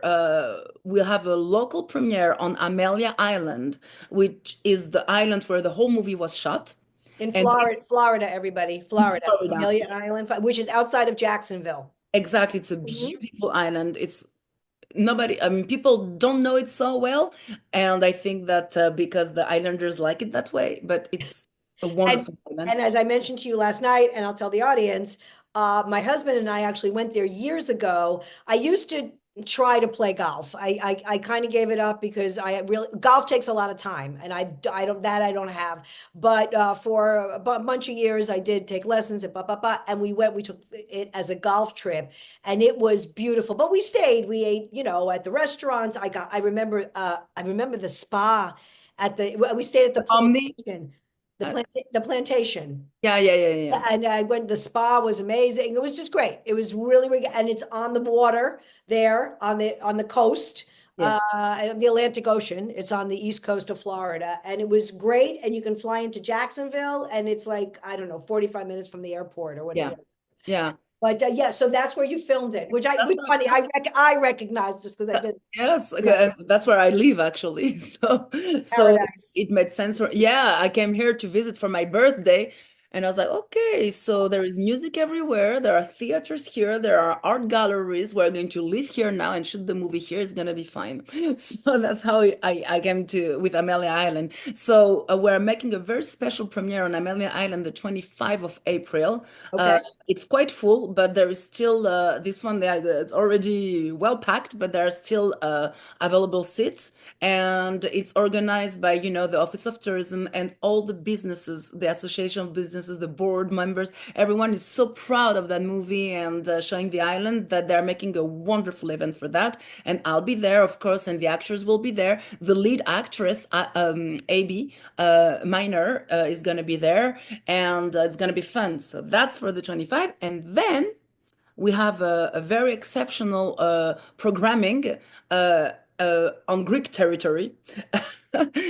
we'll have a local premiere on Amelia Island, which is the island where the whole movie was shot. In And Florida, everybody, Florida, Florida. Amelia Island, which is outside of Jacksonville. Exactly, it's a Mhm. beautiful island. It's nobody, I mean, people don't know it so well, and I think that because the islanders like it that way, but it's a And wonderful island. and as I mentioned to you last night, and I'll tell the audience, my husband and I actually went there years ago. I used to try to play golf. I kind of gave it up because I really golf takes a lot of time, and I don't have. But for a bunch of years, I did take lessons and and we took it as a golf trip, and it was beautiful. But we stayed. We ate, at the restaurants. I remember the spa we stayed at the Omni, plantation. uh, The plantation. yeah. And I went, the spa was amazing. It was just great. It was really, really, and it's on the water there on the coast, Yes, the Atlantic Ocean. It's on the east coast of Florida, and it was great. And you can fly into Jacksonville, and it's like, I don't know, 45 minutes from the airport or yeah, whatever. yeah. But yeah, so that's where you filmed it, which That's was right. funny. I recognize just because I've been. Yes, Yeah, okay, that's where I live actually. So paradise. it made sense for, yeah, I came here to visit for my birthday, and I was like, okay, so there is music everywhere. There are theaters here. There are art galleries. We're going to live here now and shoot the movie here. It's gonna be fine. So that's how I came to with Amelia Island. So we're making a very special premiere on Amelia Island the 25th of April. Okay. It's quite full, but there is still this one there. It's already well packed, but there are still available seats, and it's organized by the Office of Tourism and all the businesses, the Association of Businesses, the board members. Everyone is so proud of that movie and showing the island that they're making a wonderful event for that. And I'll be there, of course, and the actors will be there. The lead actress, Abby Minor, is going to be there, and it's going to be fun. So that's for the 25. And then we have a very exceptional programming on Greek territory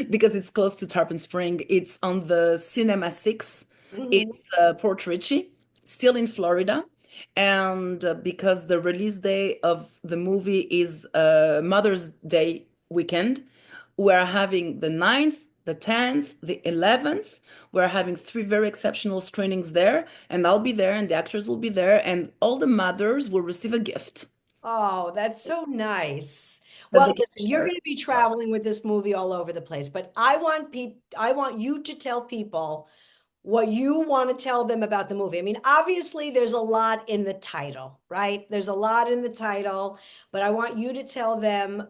because it's close to Tarpon Spring. It's on the Cinema 6. Mhm. It's Port Richey, still in Florida. And because the release day of the movie is Mother's Day weekend, we're having the 9th, the 10th, the 11th. We're having three very exceptional screenings there, and I'll be there, and the actors will be there, and all the mothers will receive a gift Oh, that's so nice. that Well, they can listen, you're share. going to be traveling with this movie all over the place, but I want you to tell people what you want to tell them about the movie. I mean, obviously there's a lot in the title, right? There's a lot in the title, but I want you to tell them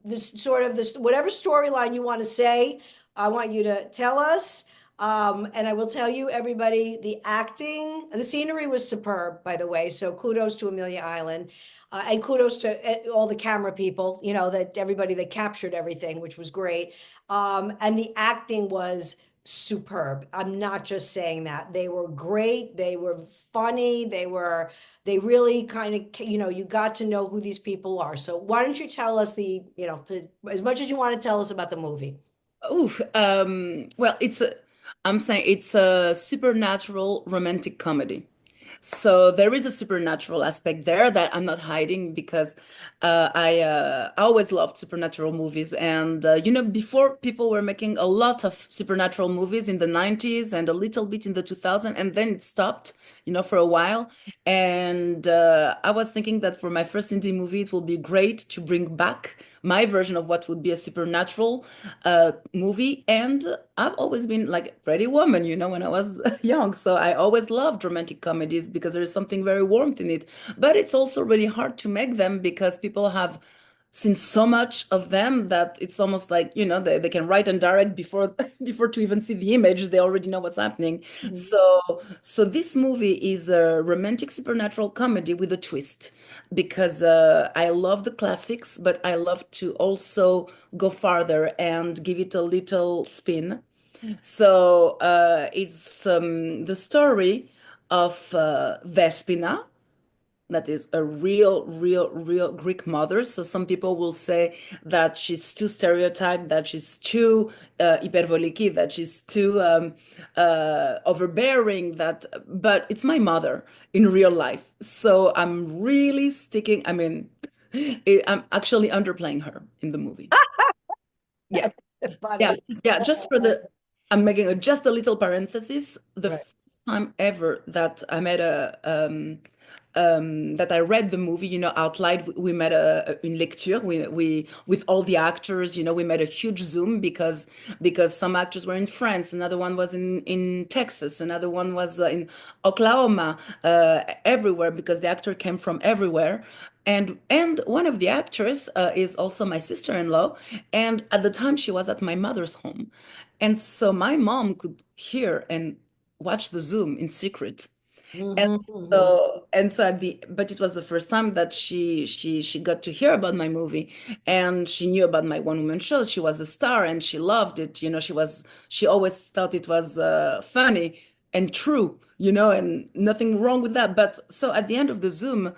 this sort of this whatever storyline you want to say. I want you to tell us. And I will tell you, everybody, the acting, the scenery was superb, by the way. So kudos to Amelia Island. And kudos to all the camera people, that everybody that captured everything, which was great. And the acting was superb. I'm not just saying that. They were great. They were funny. They really kind of, you got to know who these people are. So why don't you tell us as much as you want to tell us about the movie? Ooh, well, I'm saying it's a supernatural romantic comedy. So there is a supernatural aspect there that I'm not hiding because I always loved supernatural movies. And, before people were making a lot of supernatural movies in the 90s and a little bit in the 2000s, and then it stopped, for a while. And I was thinking that for my first indie movie, it will be great to bring back my version of what would be a supernatural movie. And I've always been like a pretty woman, when I was young. So I always loved romantic comedies because there is something very warmth in it. But it's also really hard to make them because people have seen so much of them that it's almost like, they can write and direct before before to even see the image, they already know what's happening. Mhm. So this movie is a romantic supernatural comedy with a twist because I love the classics, but I love to also go farther and give it a little spin. So it's the story of Despina, that is a real Greek mother. So some people will say that she's too stereotyped, that she's too hypervoliki, that she's too overbearing. But it's my mother in real life. So I'm really sticking. I mean, I'm actually underplaying her in the movie. Yeah. Yeah, Funny. yeah, just for I'm making just a little parenthesis. The Right. first time ever that I made that I read the movie, out loud, we made une lecture. We with all the actors, we made a huge Zoom because some actors were in France, another one was in Texas, another one was in Oklahoma, everywhere because the actor came from everywhere. And one of the actors is also my sister-in-law, and at the time she was at my mother's home, and so my mom could hear and watch the Zoom in secret. And Hmm. Hmm. so but it was the first time that she got to hear about my movie, and she knew about my one woman shows. She was a star and she loved it. She always thought it was funny and true, and nothing wrong with that. But so at the end of the Zoom,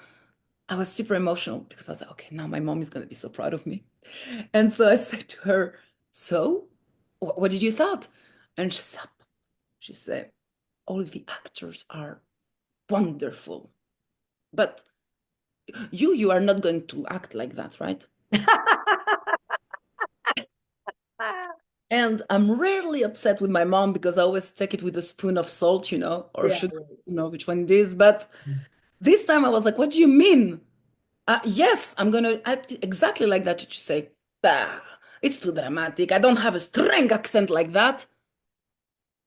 I was super emotional because I was like, okay, now my mom is going to be so proud of me. And so I said to her, so what did you thought? And she said, all of the actors are wonderful. But you are not going to act like that, right? And I'm rarely upset with my mom because I always take it with a spoon of salt, or Yeah. sugar, which one it is. But this time I was like, what do you mean? Yes, I'm gonna act exactly like that. She say, bah, it's too dramatic. I don't have a strong accent like that.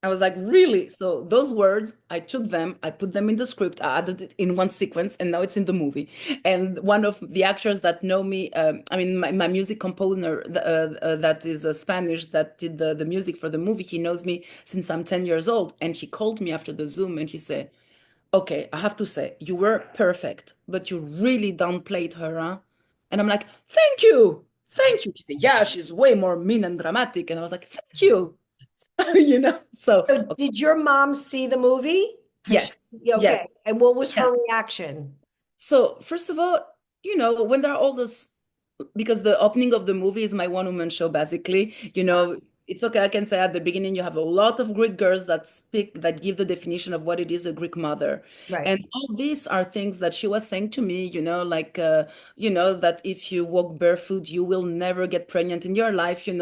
I was like, really? So those words, I took them, I put them in the script, I added it in one sequence, and now it's in the movie. And one of the actors that know me, I mean, my music composer, that is a Spanish, that did the music for the movie, he knows me since I'm 10 years old. And he called me after the Zoom and he said, okay, I have to say, you were perfect, but you really downplayed her, huh? And I'm like, thank you. Thank you. He said, yeah, she's way more mean and dramatic. And I was like, thank you. So So did your mom see the movie? Has yes, she, yes, okay. And what was yeah. her reaction? So first of all, when there are all those, because the opening of the movie is my one-woman show, basically, it's okay. I can say at the beginning, you have a lot of Greek girls that give the definition of what it is a Greek mother. Right. And all these are things that she was saying to me, like, that if you walk barefoot, you will never get pregnant in your life, and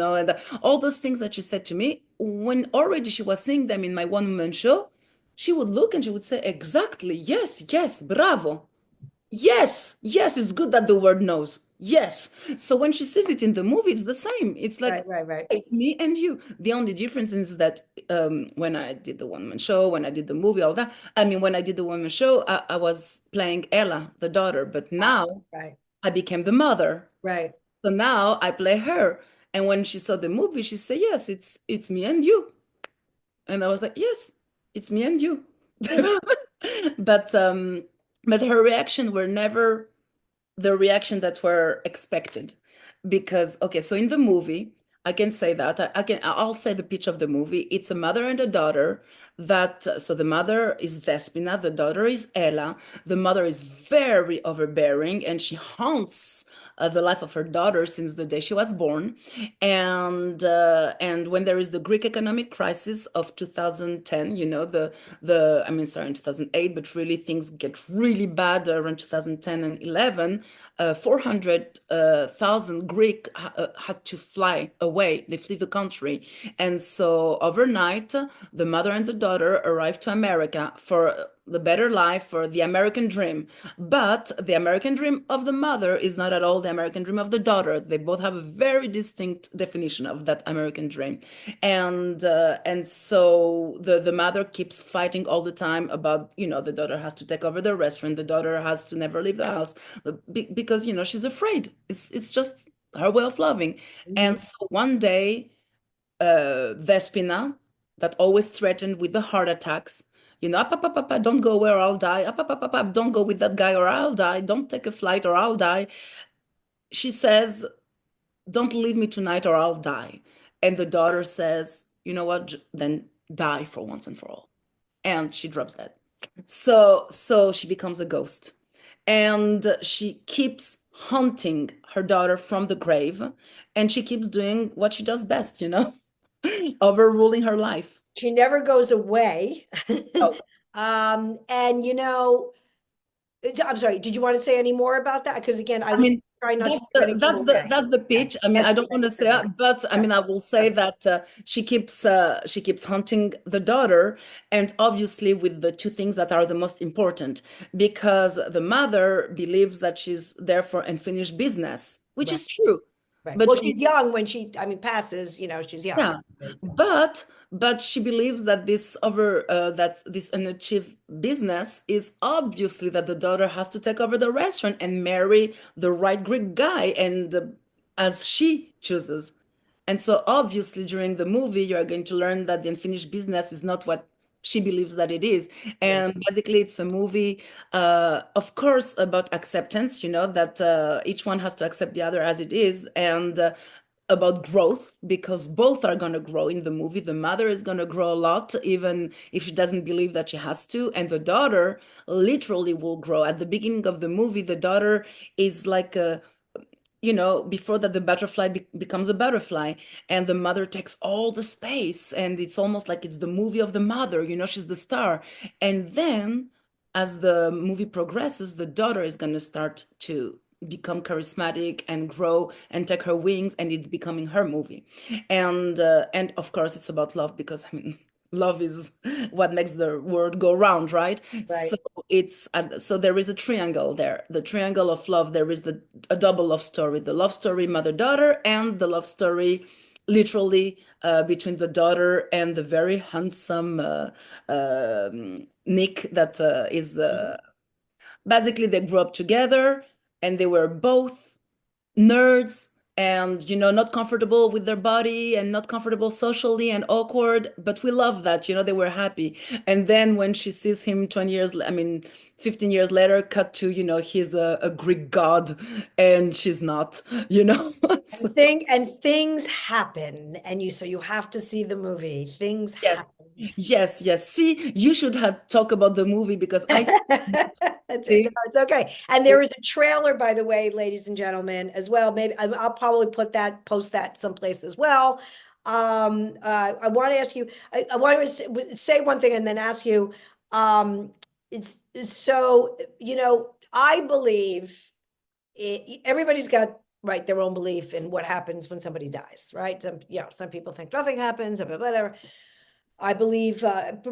all those things that she said to me, when already she was saying them in my one-woman show, she would look and she would say, exactly, yes, yes, bravo. Yes, yes, it's good that the word knows. Yes. So when she sees it in the movie, it's the same. It's like, Right, right, right. it's me and you. The only difference is that when I did the one-man show, when I did the movie, all that, I mean, when I did the one-man show, I was playing Ella, the daughter, but now Right, I became the mother. right. So now I play her. And when she saw the movie, she said, yes, it's me and you. And I was like, yes, it's me and you. But um, but her reaction were never the reaction that were expected. Because, okay, so in the movie, I can say that I'll say the pitch of the movie. It's a mother and a daughter so the mother is Despina, the daughter is Ella. The mother is very overbearing and she haunts the life of her daughter since the day she was born. And when there is the Greek economic crisis of 2010, I mean, sorry, in 2008, but really things get really bad around 2010 and 11. 400,000 Greek had to fly away. They flee the country. And so overnight, the mother and the daughter arrived to America for the better life, for the American dream. But the American dream of the mother is not at all the American dream of the daughter. They both have a very distinct definition of that American dream. And so the mother keeps fighting all the time about, the daughter has to take over the restaurant, the daughter has to never leave the house because, she's afraid. It's just her way of loving. And so one day, Vespina, that always threatened with the heart attacks, up, up, up, up, up, don't go where I'll die. Up, up, up, up, up, don't go with that guy or I'll die. Don't take a flight or I'll die. She says, don't leave me tonight or I'll die. And the daughter says, you know what, then die for once and for all. And she drops dead. So she becomes a ghost. And she keeps haunting her daughter from the grave. And she keeps doing what she does best, overruling her life. She never goes away. Oh. And I'm sorry, did you want to say any more about that? Because again, I mean, try not that's the pitch. I mean, I don't want to say it, but I mean, I will say that she keeps haunting the daughter, and obviously with the two things that are the most important, because the mother believes that she's there for unfinished business, which is true. Right. But well, she's young when she, passes, she's young. Yeah. But she believes that this unachieved business is obviously that the daughter has to take over the restaurant and marry the right Greek guy, and as she chooses. And so obviously during the movie, you are going to learn that the unfinished business is not what she believes that it is. And basically it's a movie, of course, about acceptance, that each one has to accept the other as it is, and about growth, because both are going to grow in the movie. The mother is going to grow a lot, even if she doesn't believe that she has to. And the daughter literally will grow. At the beginning of the movie, the daughter is like before that, the butterfly becomes a butterfly, and the mother takes all the space. And it's almost like it's the movie of the mother, she's the star. And then as the movie progresses, the daughter is going to start to become charismatic and grow and take her wings, and it's becoming her movie. And of course it's about love, because I mean, love is what makes the world go round, right? Right. So there is a triangle there, the triangle of love. There is a double love story, the love story mother-daughter, and the love story literally between the daughter and the very handsome Nick, that is basically they grew up together, and they were both nerds and not comfortable with their body and not comfortable socially and awkward, but we love that, they were happy. And then when she sees him 15 years later, cut to he's a Greek god and she's not. So, And things happen, and so you have to see the movie. Things yes. happen. Yes, see, you should have talked about the movie, because It's okay. And there is a trailer, by the way, ladies and gentlemen, as well. Maybe I'll probably post that someplace as well. I want to ask you, I want to say one thing and then ask you, it's so, I believe everybody's got their own belief in what happens when somebody dies, right? Some people think nothing happens, whatever. I believe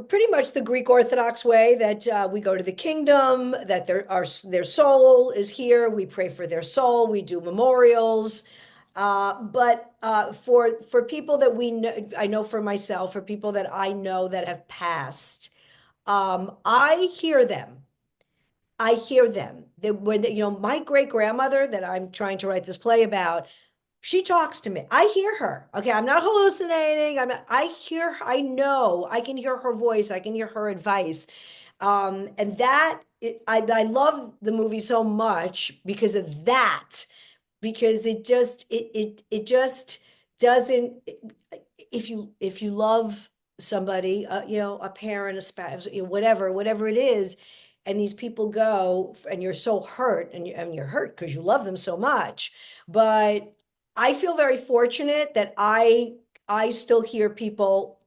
pretty much the Greek Orthodox way, that we go to the kingdom, that their soul is here. We pray for their soul. We do memorials. But for people that we know, I know for myself, for people that I know that have passed, I hear them. That when my great grandmother that I'm trying to write this play about, she talks to me. I hear her. Okay, I'm not hallucinating. I know, I can hear her voice. I can hear her advice. And I love the movie so much because of that, because it just doesn't, if you love somebody, a parent, a spouse, whatever it is, and these people go and you're so hurt and you're hurt because you love them so much. But I feel very fortunate that I still hear people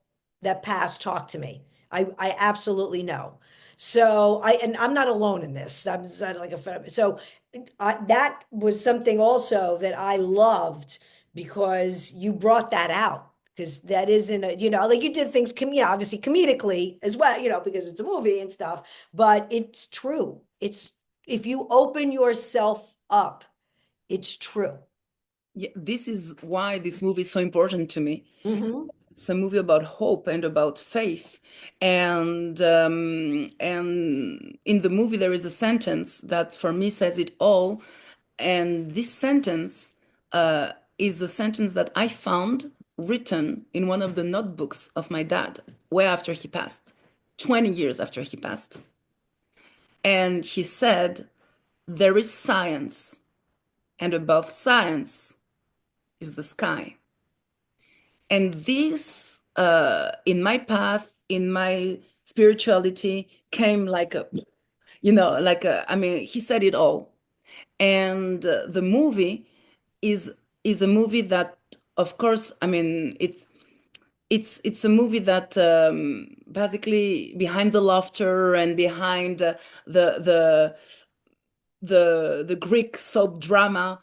that pass talk to me. I absolutely know. So and I'm not alone in this. I'm not like a so that was something also that I loved because you brought that out. Because that isn't a, like you did things, obviously comedically as well, because it's a movie and stuff, but it's true. It's, if you open yourself up, it's true. Yeah, this is why this movie is so important to me. Mm-hmm. It's a movie about hope and about faith. And in the movie there is a sentence that for me says it all. And this sentence is a sentence that I found written in one of the notebooks of my dad, way after he passed, 20 years after he passed. And he said, there is science, and above science is the sky. And this, in my path, in my spirituality, came like a, I mean, he said it all. And the movie is a movie that, of course, I mean, it's a movie that basically behind the laughter and behind the the Greek soap drama.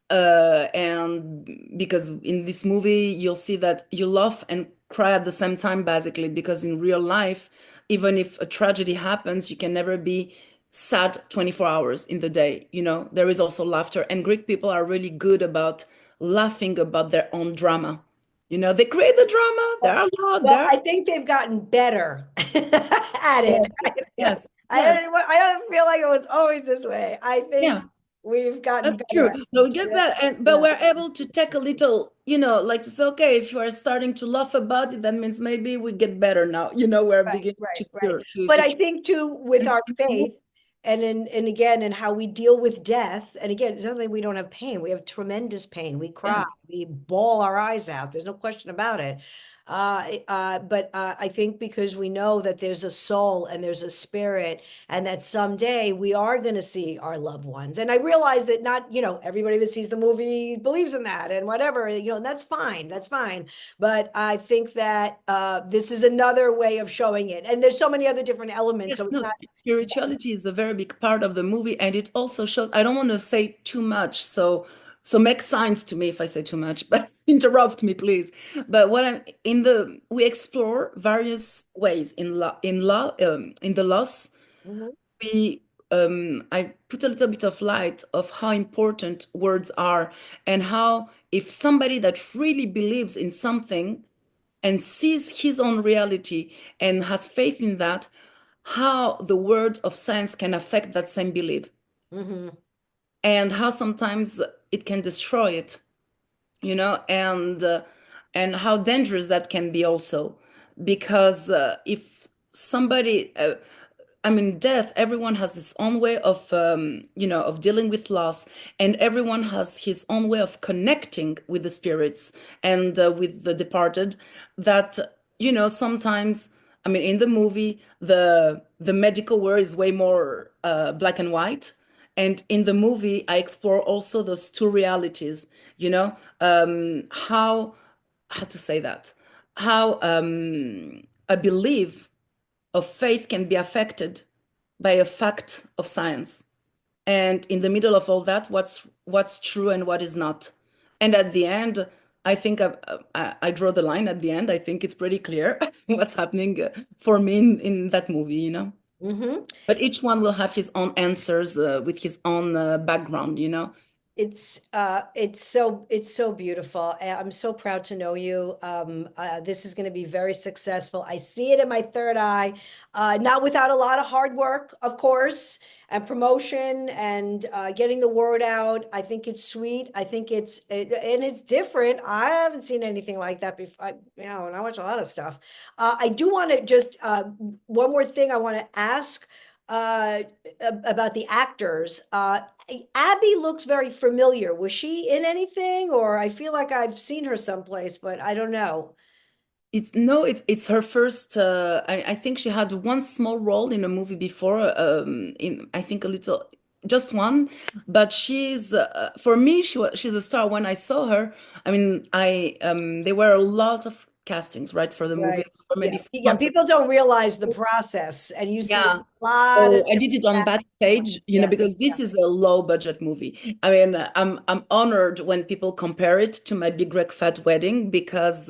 And because in this movie, you'll see that you laugh and cry at the same time, basically, because in real life, even if a tragedy happens, you can never be sad 24 hours in the day. There is also laughter. And Greek people are really good about laughing about their own drama. They create the drama. There are a lot. Well, I think they've gotten better at it. Yes. I Yes. don't feel like it was always this way. I think Yeah. we've gotten That's better. true. No, we get that, but we're able to take a little, like to say, okay, if you are starting to laugh about it, that means maybe we get better now. We're beginning to cure. But I think too, with our faith and again, and how we deal with death, and again, it's not that we don't have pain. We have tremendous pain. We cry, Yes. we bawl our eyes out. There's no question about it. But I think because we know that there's a soul and there's a spirit, and that someday we are going to see our loved ones. And I realize that not, everybody that sees the movie believes in that and whatever, and that's fine. That's fine. But I think that this is another way of showing it. And there's so many other different elements. Yes, So it's no, not. spirituality is a very big part of the movie, and it also shows. I don't want to say too much, so make signs to me if I say too much, but interrupt me, please. But what I'm we explore various ways in the loss. Mhm. We I put a little bit of light of how important words are, and how if somebody that really believes in something and sees his own reality and has faith in that, how the word of science can affect that same belief, Mhm. and how sometimes it can destroy it, and how dangerous that can be also, because if somebody I mean, death, everyone has his own way of dealing with loss, and everyone has his own way of connecting with the spirits and with the departed. That, sometimes, I mean, in the movie, the medical word is way more black and white. And in the movie, I explore also those two realities, how to say that, how a belief of faith can be affected by a fact of science, and in the middle of all that, what's true and what is not. And at the end, I think I draw the line at the end. I think it's pretty clear what's happening for me in that movie. Mhm. But each one will have his own answers with his own background. It's so beautiful. I'm so proud to know you. This is going to be very successful. I see it in my third eye, not without a lot of hard work, of course, and promotion and getting the word out. I think it's sweet. I think and it's different. I haven't seen anything like that before. And I watch a lot of stuff. I do want to just one more thing I want to ask uh, about the actors. Abby looks very familiar. Was she in anything, or I feel like I've seen her someplace, but I don't know. It's her first. I think she had one small role in a movie before. In I think a little, just one. But for me, she's a star. When I saw her, I mean, I there were a lot of castings, right, for the movie, Right. or Yeah. maybe Yeah. 400. People don't realize the process, and you see a Yeah. lot of So I did it on different Backstage, yeah. because Yeah. this is a low budget movie. I mean, I'm honored when people compare it to my Big Red Fat Wedding because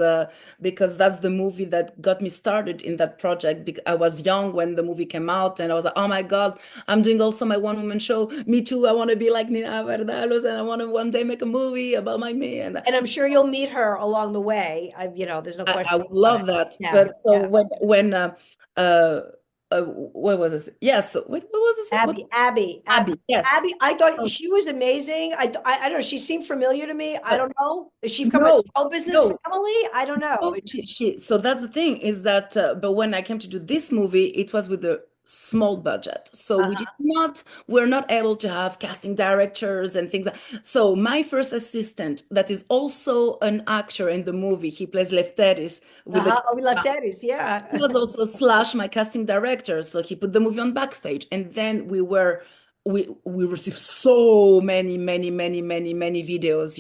that's the movie that got me started in that project. I was young when the movie came out, and I was like, oh my God, I'm doing also my one woman show. Me too. I want to be like Nina Vardalos, and I want to one day make a movie about my me. And And I'm sure you'll meet her along the way. There's no question I would about it. love that. Yeah. But so Yeah. uh what was this? Yes. What was this? What Abby. Abby? Yes. Abby, I thought Oh, she was amazing. I don't know. She seemed familiar to me. I uh, don't know. Is she from a no, show business no. family? I don't know. Oh, so that's the thing is that, but when I came to do this movie, it was with a small budget. So we're not able to have casting directors and things. So my first assistant, that is also an actor in the movie, he plays Lefteris with the, Oh, we left Eddie's. he Yeah. was also slash my casting director. So he put the movie on Backstage. And then we received so many videos,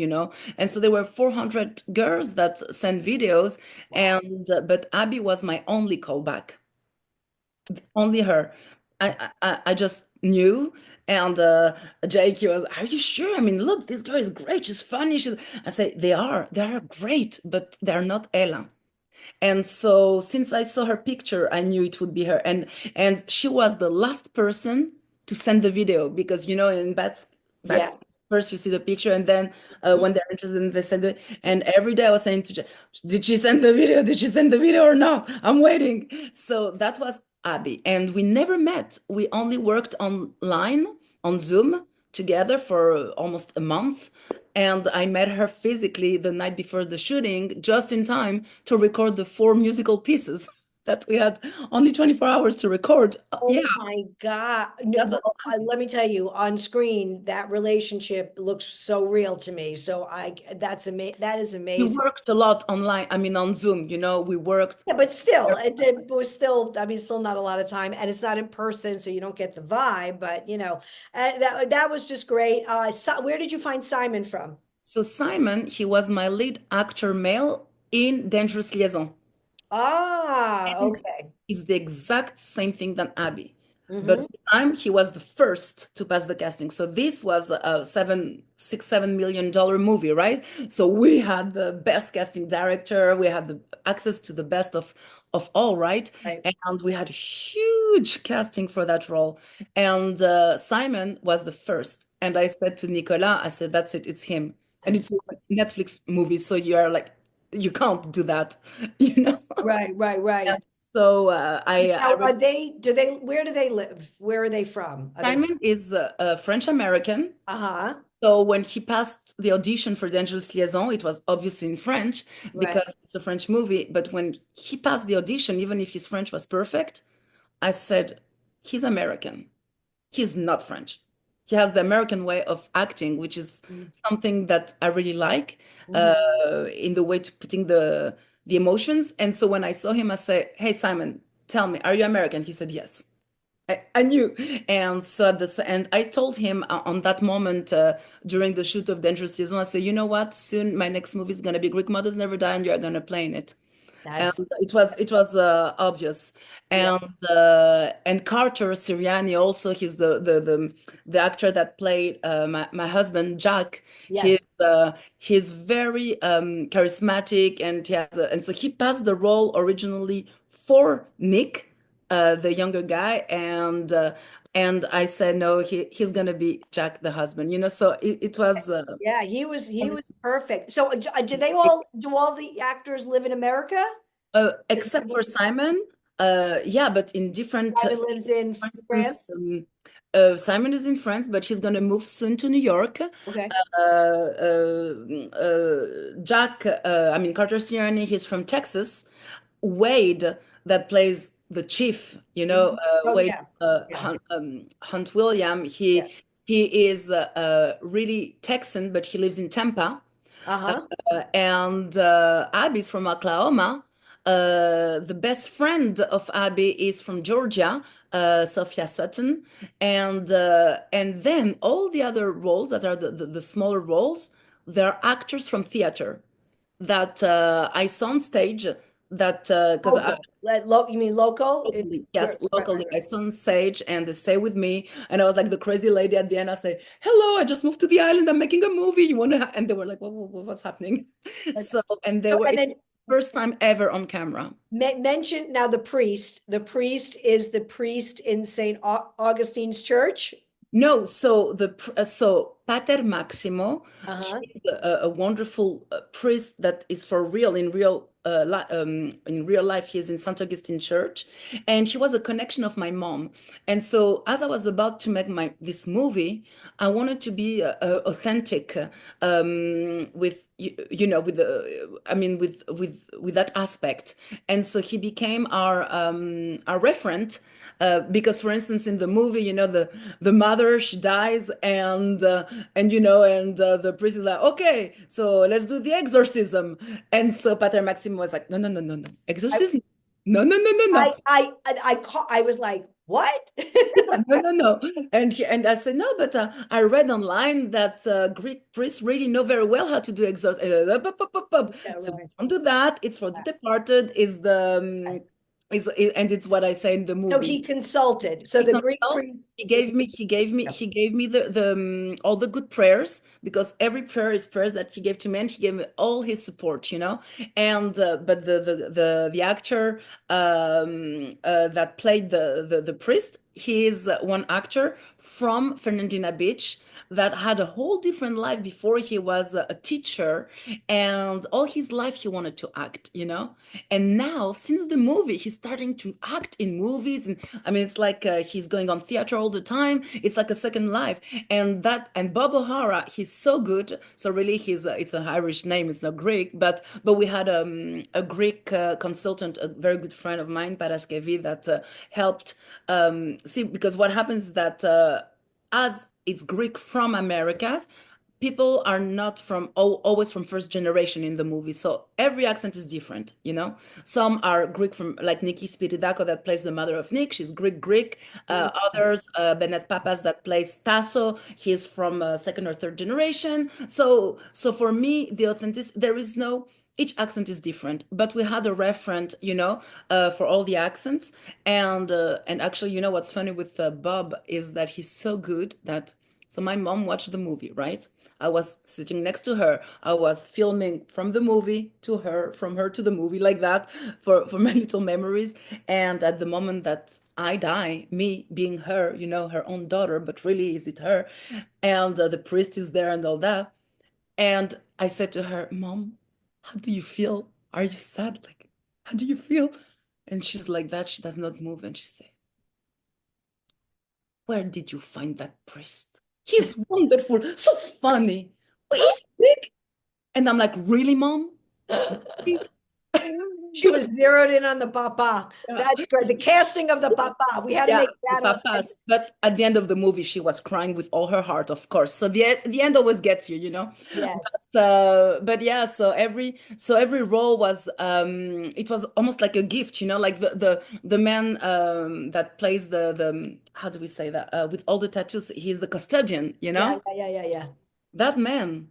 and so there were 400 girls that sent videos, Wow. and but Abby was my only callback, only her. I just knew, and Jake was, are you sure? I mean, look, this girl is great, she's funny, I say, they are great, but they're not Ella. And so since I saw her picture, I knew it would be her. And she was the last person to send the video because in back Yeah. first you see the picture, and then when they're interested in they send it. And every day I was saying to Jay, did she send the video? Did she send the video or not? I'm waiting. So that was Abby. And we never met. We only worked online on Zoom together for almost a month. And I met her physically the night before the shooting, just in time to record the 4 musical pieces that we had only 24 hours to record. Yeah, Oh my God. No, that was well, let me tell you, on screen, that relationship looks so real to me. So that is we amazing. worked a lot online. I mean, on Zoom, we worked. Yeah, but still, it was still, I mean, still not a lot of time, and it's not in person, so you don't get the vibe, but that was just great. Where did you find Simon from? So Simon, he was my lead actor male in Dangerous Liaison. Ah, And okay. it's the exact same thing than Abby. But Mm-hmm. this time he was the first to pass the casting. So this was a $7 million movie, right? So we had the best casting director, we had the access to the best of all, right? Right. And we had a huge casting for that role. And Simon was the first. And I said to Nicolas, I said, that's it, it's him. And it's a Netflix movie, so you are like, you can't do that, you know? Right, right, And right. so Now, where do they live? Where are they from? Are they from? Simon is a French American. Uh-huh. So when he passed the audition for Dangerous Liaison, it was obviously in French Right. because it's a French movie. But when he passed the audition, even if his French was perfect, I said, he's American. He's not French. He has the American way of acting, which is something that I really like Mm-hmm. in the way to putting the emotions. And so when I saw him, I said, hey, Simon, tell me, are you American? He said, yes. I knew. And so and I told him on that moment during the shoot of Dangerous Season, I said, you know what? Soon my next movie is gonna be Greek Mothers Never Die, and you're gonna play in it. And That's it was obvious. yeah. And Carter Siriani also, he's the actor that played my husband Jack. Yes. He's very charismatic, and and so he passed the role originally for Nick, the younger guy, and I said no, he's gonna be Jack the husband, so it was Yeah, he was perfect. So do all the actors live in America? except for Simon, yeah, but in different. Simon lives in For instance, France. Simon is in France, but he's gonna move soon to New York. Okay. Jack, I mean Carter Sirianni, he's from Texas. Wade, that plays the chief, Mhm. Oh Wade yeah. Yeah. Hunt William. Yeah. He is really Texan, but he lives in Tampa. Uh-huh. And Abby's from Oklahoma, The best friend of Abby is from Georgia, Sophia Sutton, and then all the other roles that are the smaller roles, they're actors from theater that I saw on stage that because You mean local? locally, yes, Right, locally. right, I saw on stage and they stay with me. And I was like the crazy lady at the end. I say, hello, I just moved to the island. I'm making a movie. You want to? And they were like, what's happening? right. So, and they So, were, and it's then the first time ever on camera. mention now the priest. The priest is the priest in St. Augustine's Church. No, so so Pater Maximo, Uh-huh. he's a wonderful priest that is for real in real life. He is in St. Augustine Church, and he was a connection of my mom. And so, as I was about to make this movie, I wanted to be authentic with with the I mean with that aspect. And so he became our referent. Because, for instance, in the movie, the mother she dies, and the priest is like, okay, so let's do the exorcism, and so Pater Maxim was like, no, no, no, no, no, I, exorcism, no, no, no, no, no, I was like, what? no, no, no, and I said no, but I read online that Greek priests really know very well how to do exorcism. Yeah, So right. don't do that. It's for the departed. And it's what I say in the So movie. he consulted. So He the Greek consult. priest. He gave me the all the good prayers, because every prayer is prayers that he gave to me, and he gave me all his support, And but the actor that played the priest, he is one actor from Fernandina Beach that had a whole different life before. He was a teacher, and all his life he wanted to act. And now, since the movie, he's starting to act in movies, and I mean, it's like he's going on theater all the time. It's like a second life. And Bob O'Hara, he's so good. So really, it's an Irish name. It's not Greek, but we had a Greek consultant, a very good friend of mine, Paraskevi, that helped see, because what happens is that as it's Greek from Americas, people are not always from first generation in the movie, so every accent is different. Some are Greek, from like Nikki Spiridako that plays the mother of Nick, she's Greek. Others, Bennett Papas that plays Tasso, he's from second or third generation. So for me, the authentic, there is no, each accent is different, but we had a referent, for all the accents. And actually, what's funny with Bob is that he's so good that, so my mom watched the movie, right? I was sitting next to her. I was filming from the movie to her, from her to the movie, like that, for my little memories. And at the moment that I die, me being her, her own daughter, but really, is it her? And the priest is there and all that. And I said to her, Mom, how do you feel? Are you sad? Like, how do you feel? And she's like that. She does not move. And she said, where did you find that priest? He's wonderful, so funny. Well, he's big. And I'm like, really, Mom? She was zeroed in on the papa. Yeah. That's good. The casting of the papa. We had to Yeah, make the that up. papas. But at the end of the movie, she was crying with all her heart, of course. So the end always gets you. Yes. But yeah, so every role was it was almost like a gift, like the man that plays the how do we say that, with all the tattoos, he's the custodian, Yeah, yeah, yeah, yeah, that man.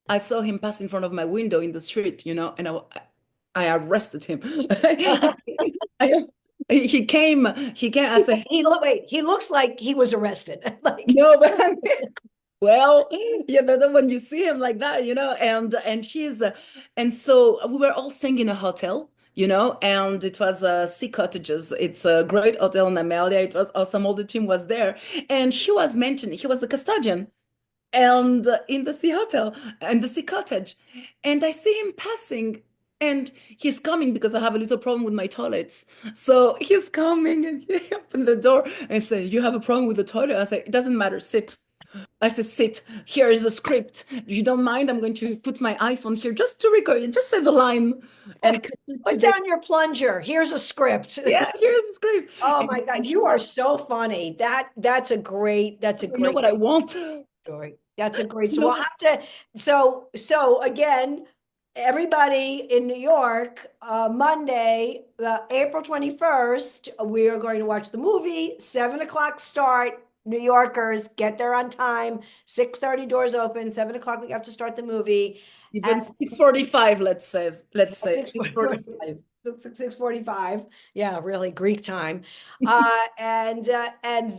I saw him pass in front of my window in the street, and I arrested him. yeah. I, he came. I said, He looks like he was arrested. Like, no, but well, when you see him like that, and she's, and so we were all staying in a hotel, and it was Sea Cottages. It's a great hotel in Amelia. It was awesome. All the team was there, and he was the custodian, and in the Sea Hotel and the Sea Cottage, and I see him passing. And he's coming because I have a little problem with my toilets. So he's coming and he opened the door and said, you have a problem with the toilet? I said, it doesn't matter, sit. I said, sit. Here is a script. If you don't mind, I'm going to put my iPhone here just to record it. Just say the line. And put down your plunger. Here's a script. yeah, here's the script. Oh And my God, you are so funny. That's a great you know what I want? story. That's a great. So we'll have to. So again, everybody in New York, Monday, April 21st, we are going to watch the movie, 7 o'clock start. New Yorkers, get there on time. 6:30 doors open, 7 o'clock, we have to start the movie. Even 6:45, let's say 6:45. 6:45. Yeah, really Greek time. And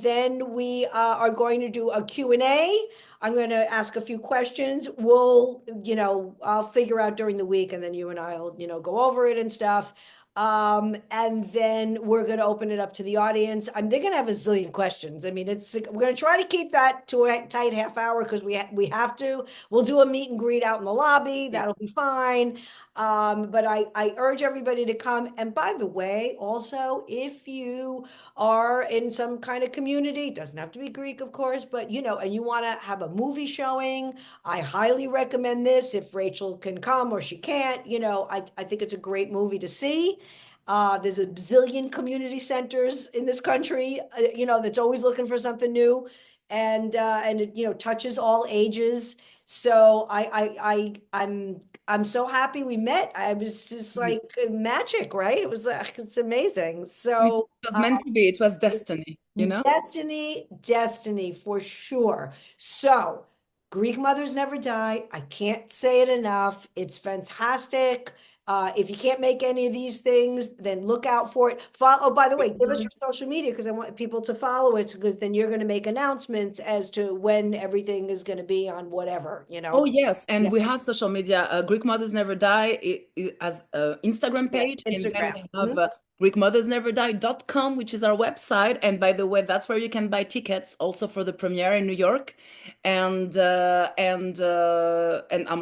then we are going to do a Q&A. I'm going to ask a few questions. I'll figure out during the week, and then you and I'll, go over it and stuff. And then we're going to open it up to the audience. They're going to have a zillion questions. I mean, we're going to try to keep that to a tight half hour because we have to. We'll do a meet and greet out in the lobby. That'll be fine. But I urge everybody to come. And by the way, also, if you are in some kind of community, doesn't have to be Greek, of course, but and you want to have a movie showing, I highly recommend this. If Rachel can come or she can't, I think it's a great movie to see. There's a bazillion community centers in this country, that's always looking for something new, and it touches all ages. So I'm so happy we met. I was just like magic, right? It was it's amazing. So it was meant to be. It was destiny, Destiny for sure. So Greek mothers never die. I can't say it enough. It's fantastic. If you can't make any of these things, then look out for it. Oh, by the way, give us your social media because I want people to follow it, because then you're going to make announcements as to when everything is going to be on whatever, Oh, yes. And we have social media. Greek Mothers Never Die as an Instagram page. Instagram. And then we have GreekMothersNeverDie.com, which is our website. And by the way, that's where you can buy tickets also for the premiere in New York. And I'm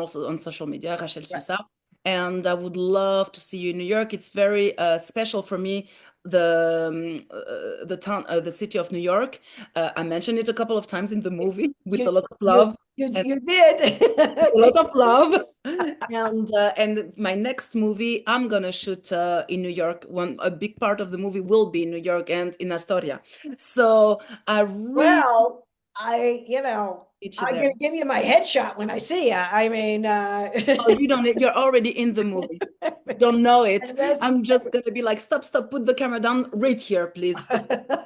also on social media, Rachel Suissa. And I would love to see you in New York. It's very special for me, the town, the city of New York. I mentioned it a couple of times in the movie with a lot of love. You did. A lot of love. And my next movie, I'm gonna shoot in New York. A big part of the movie will be in New York and in Astoria. So I really I'm going to give you my headshot when I see you. I mean, oh, you don't. You're already in the movie. Don't know it. I'm just going to be like, stop, put the camera down right here, please.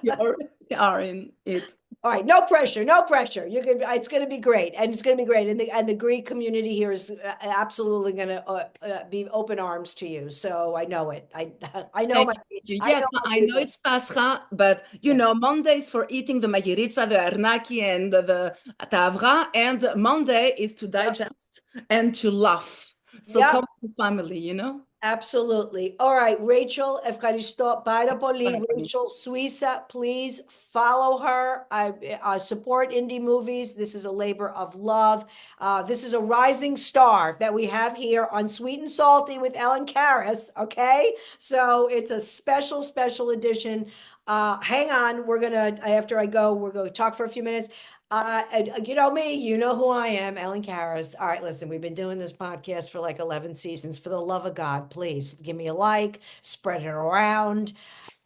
You already are in it. All right, no pressure. It's going to be great, and it's going to be great. And the Greek community here is absolutely going to be open arms to you. So I know it. I know. I know it's Pascha, but Mondays for eating the magiritsa, the arnaki, and the tavra, and Monday is to digest and to laugh. So come to family, Absolutely. All right, Rachel, Evkaristo, Rachel Suissa, please follow her. I support indie movies. This is a labor of love. This is a rising star that we have here on Sweet and Salty with Ellen Karis, okay? So it's a special edition. Hang on, after I go, we're going to talk for a few minutes. You know me, you know who I am, Ellen Karis. All right, listen, we've been doing this podcast for like 11 seasons. For the love of God, please give me a like, spread it around.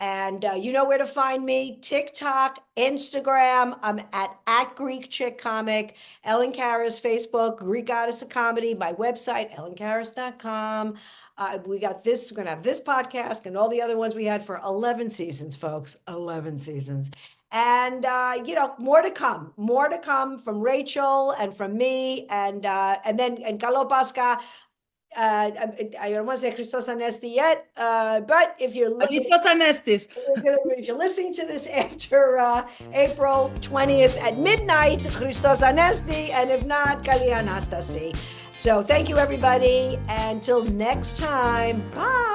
And you know where to find me: TikTok, Instagram. I'm at Greek Chick Comic, Ellen Karis, Facebook, Greek Goddess of Comedy, my website, ellenkaris.com. We're going to have this podcast and all the other ones we had for 11 seasons, folks, 11 seasons. And, more to come from Rachel and from me. And Kalo Pascha, I don't want to say Christos Anesti yet, but if you're listening to this after April 20th at midnight, Christos Anesti, and if not, Kali Anastasi. So thank you, everybody. Until next time, bye.